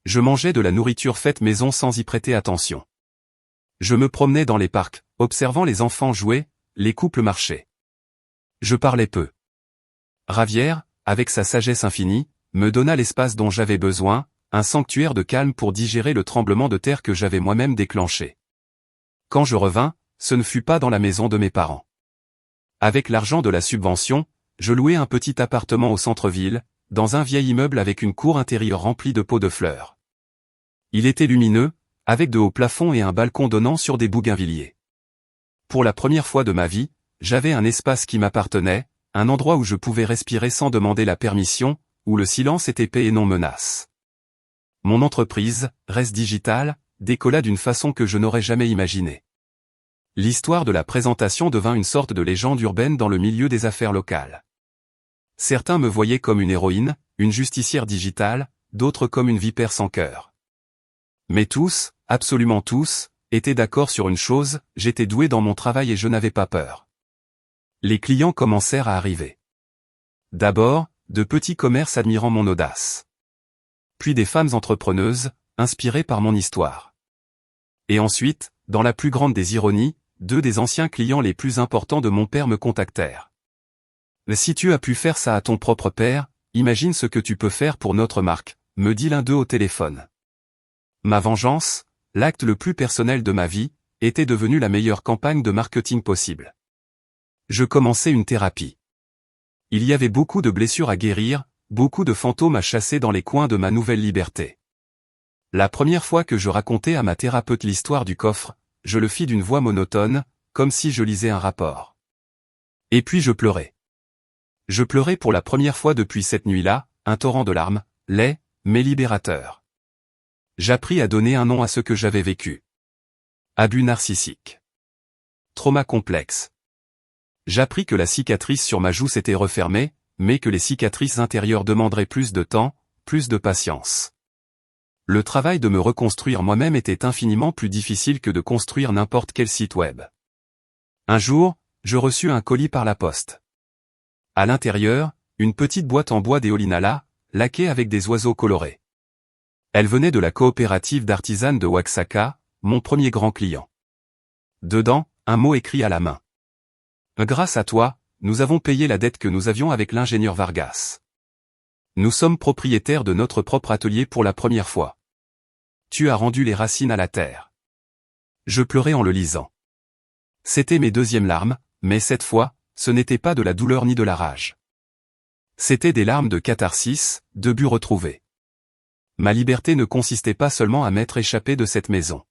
Je mangeais de la nourriture faite maison sans y prêter attention. Je me promenais dans les parcs, observant les enfants jouer, les couples marcher. Je parlais peu. Ravière, avec sa sagesse infinie, me donna l'espace dont j'avais besoin, un sanctuaire de calme pour digérer le tremblement de terre que j'avais moi-même déclenché. Quand je revins, ce ne fut pas dans la maison de mes parents. Avec l'argent de la subvention, je louai un petit appartement au centre-ville, dans un vieil immeuble avec une cour intérieure remplie de pots de fleurs. Il était lumineux, avec de hauts plafonds et un balcon donnant sur des bougainvilliers. Pour la première fois de ma vie, j'avais un espace qui m'appartenait, un endroit où je pouvais respirer sans demander la permission, où le silence était paix et non menace. Mon entreprise, Res Digital, décolla d'une façon que je n'aurais jamais imaginée. L'histoire de la présentation devint une sorte de légende urbaine dans le milieu des affaires locales. Certains me voyaient comme une héroïne, une justicière digitale, d'autres comme une vipère sans cœur. Mais tous, absolument tous, étaient d'accord sur une chose, j'étais doué dans mon travail et je n'avais pas peur. Les clients commencèrent à arriver. D'abord, de petits commerces admirant mon audace. Puis des femmes entrepreneuses, inspirées par mon histoire. Et ensuite, dans la plus grande des ironies, 2 des anciens clients les plus importants de mon père me contactèrent. Si tu as pu faire ça à ton propre père, imagine ce que tu peux faire pour notre marque, me dit l'un d'eux au téléphone. Ma vengeance, l'acte le plus personnel de ma vie, était devenu la meilleure campagne de marketing possible. Je commençais une thérapie. Il y avait beaucoup de blessures à guérir, beaucoup de fantômes à chasser dans les coins de ma nouvelle liberté. La première fois que je racontais à ma thérapeute l'histoire du coffre, je le fis d'une voix monotone, comme si je lisais un rapport. Et puis je pleurais. Je pleurais pour la première fois depuis cette nuit-là, un torrent de larmes, laid, mais libérateur. J'appris à donner un nom à ce que j'avais vécu. Abus narcissique. Trauma complexe. J'appris que la cicatrice sur ma joue s'était refermée, mais que les cicatrices intérieures demanderaient plus de temps, plus de patience. Le travail de me reconstruire moi-même était infiniment plus difficile que de construire n'importe quel site web. Un jour, je reçus un colis par la poste. À l'intérieur, une petite boîte en bois d'Eolinala, laquée avec des oiseaux colorés. Elle venait de la coopérative d'artisanes de Oaxaca, mon premier grand client. Dedans, un mot écrit à la main. Grâce à toi, nous avons payé la dette que nous avions avec l'ingénieur Vargas. Nous sommes propriétaires de notre propre atelier pour la première fois. Tu as rendu les racines à la terre. Je pleurais en le lisant. C'était mes 2e larmes, mais cette fois, ce n'était pas de la douleur ni de la rage. C'était des larmes de catharsis, de but retrouvé. Ma liberté ne consistait pas seulement à m'être échappé de cette maison.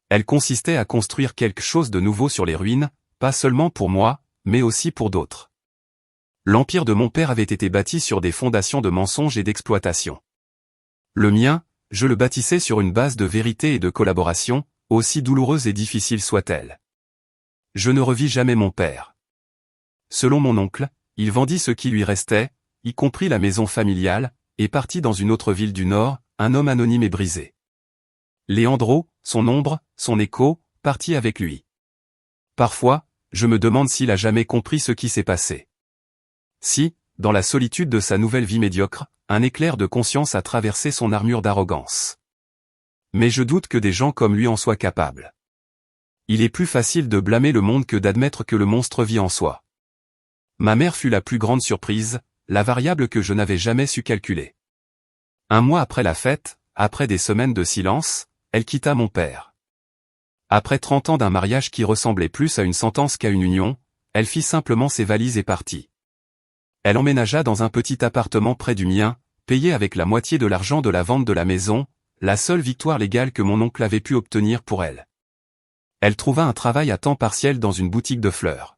Elle consistait à construire quelque chose de nouveau sur les ruines, pas seulement pour moi, mais aussi pour d'autres. L'empire de mon père avait été bâti sur des fondations de mensonges et d'exploitation. Le mien, je le bâtissais sur une base de vérité et de collaboration, aussi douloureuse et difficile soit-elle. Je ne revis jamais mon père. Selon mon oncle, il vendit ce qui lui restait, y compris la maison familiale, et partit dans une autre ville du Nord, un homme anonyme et brisé. Léandro, son ombre, son écho, partit avec lui. Parfois, je me demande s'il a jamais compris ce qui s'est passé. Si, dans la solitude de sa nouvelle vie médiocre, un éclair de conscience a traversé son armure d'arrogance. Mais je doute que des gens comme lui en soient capables. Il est plus facile de blâmer le monde que d'admettre que le monstre vit en soi. Ma mère fut la plus grande surprise, la variable que je n'avais jamais su calculer. Un mois après la fête, après des semaines de silence, elle quitta mon père. Après 30 ans d'un mariage qui ressemblait plus à une sentence qu'à une union, elle fit simplement ses valises et partit. Elle emménagea dans un petit appartement près du mien, payé avec la moitié de l'argent de la vente de la maison, la seule victoire légale que mon oncle avait pu obtenir pour elle. Elle trouva un travail à temps partiel dans une boutique de fleurs.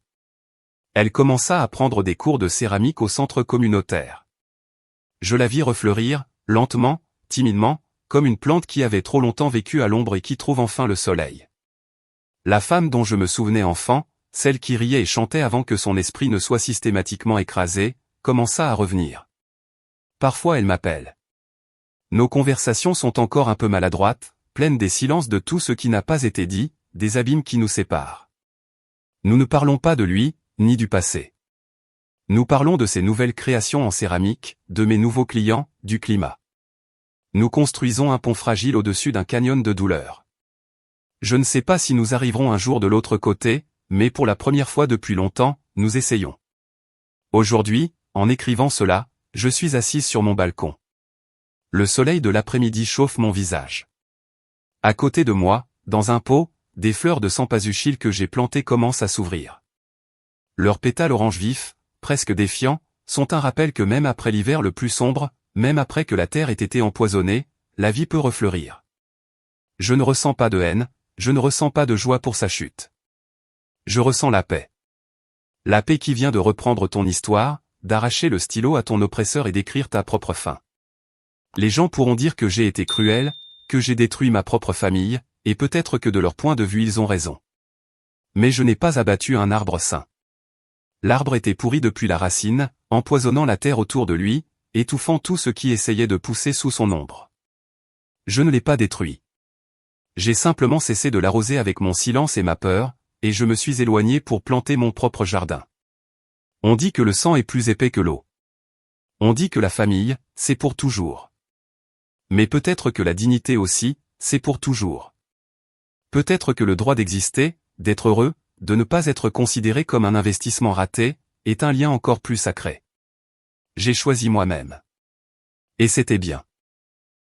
Elle commença à prendre des cours de céramique au centre communautaire. Je la vis refleurir, lentement, timidement, comme une plante qui avait trop longtemps vécu à l'ombre et qui trouve enfin le soleil. La femme dont je me souvenais enfant, celle qui riait et chantait avant que son esprit ne soit systématiquement écrasé, commença à revenir. Parfois elle m'appelle. Nos conversations sont encore un peu maladroites, pleines des silences de tout ce qui n'a pas été dit, des abîmes qui nous séparent. Nous ne parlons pas de lui, ni du passé. Nous parlons de ses nouvelles créations en céramique, de mes nouveaux clients, du climat. Nous construisons un pont fragile au-dessus d'un canyon de douleur. Je ne sais pas si nous arriverons un jour de l'autre côté, mais pour la première fois depuis longtemps, nous essayons. Aujourd'hui, en écrivant cela, je suis assise sur mon balcon. Le soleil de l'après-midi chauffe mon visage. À côté de moi, dans un pot, des fleurs de cempasúchil que j'ai plantées commencent à s'ouvrir. Leurs pétales orange vif, presque défiants, sont un rappel que même après l'hiver le plus sombre, même après que la terre ait été empoisonnée, la vie peut refleurir. Je ne ressens pas de haine, je ne ressens pas de joie pour sa chute. Je ressens la paix. La paix qui vient de reprendre ton histoire, d'arracher le stylo à ton oppresseur et d'écrire ta propre fin. Les gens pourront dire que j'ai été cruel, que j'ai détruit ma propre famille, et peut-être que de leur point de vue ils ont raison. Mais je n'ai pas abattu un arbre sain. L'arbre était pourri depuis la racine, empoisonnant la terre autour de lui, étouffant tout ce qui essayait de pousser sous son ombre. Je ne l'ai pas détruit. J'ai simplement cessé de l'arroser avec mon silence et ma peur, et je me suis éloigné pour planter mon propre jardin. On dit que le sang est plus épais que l'eau. On dit que la famille, c'est pour toujours. Mais peut-être que la dignité aussi, c'est pour toujours. Peut-être que le droit d'exister, d'être heureux, de ne pas être considéré comme un investissement raté, est un lien encore plus sacré. J'ai choisi moi-même. Et c'était bien.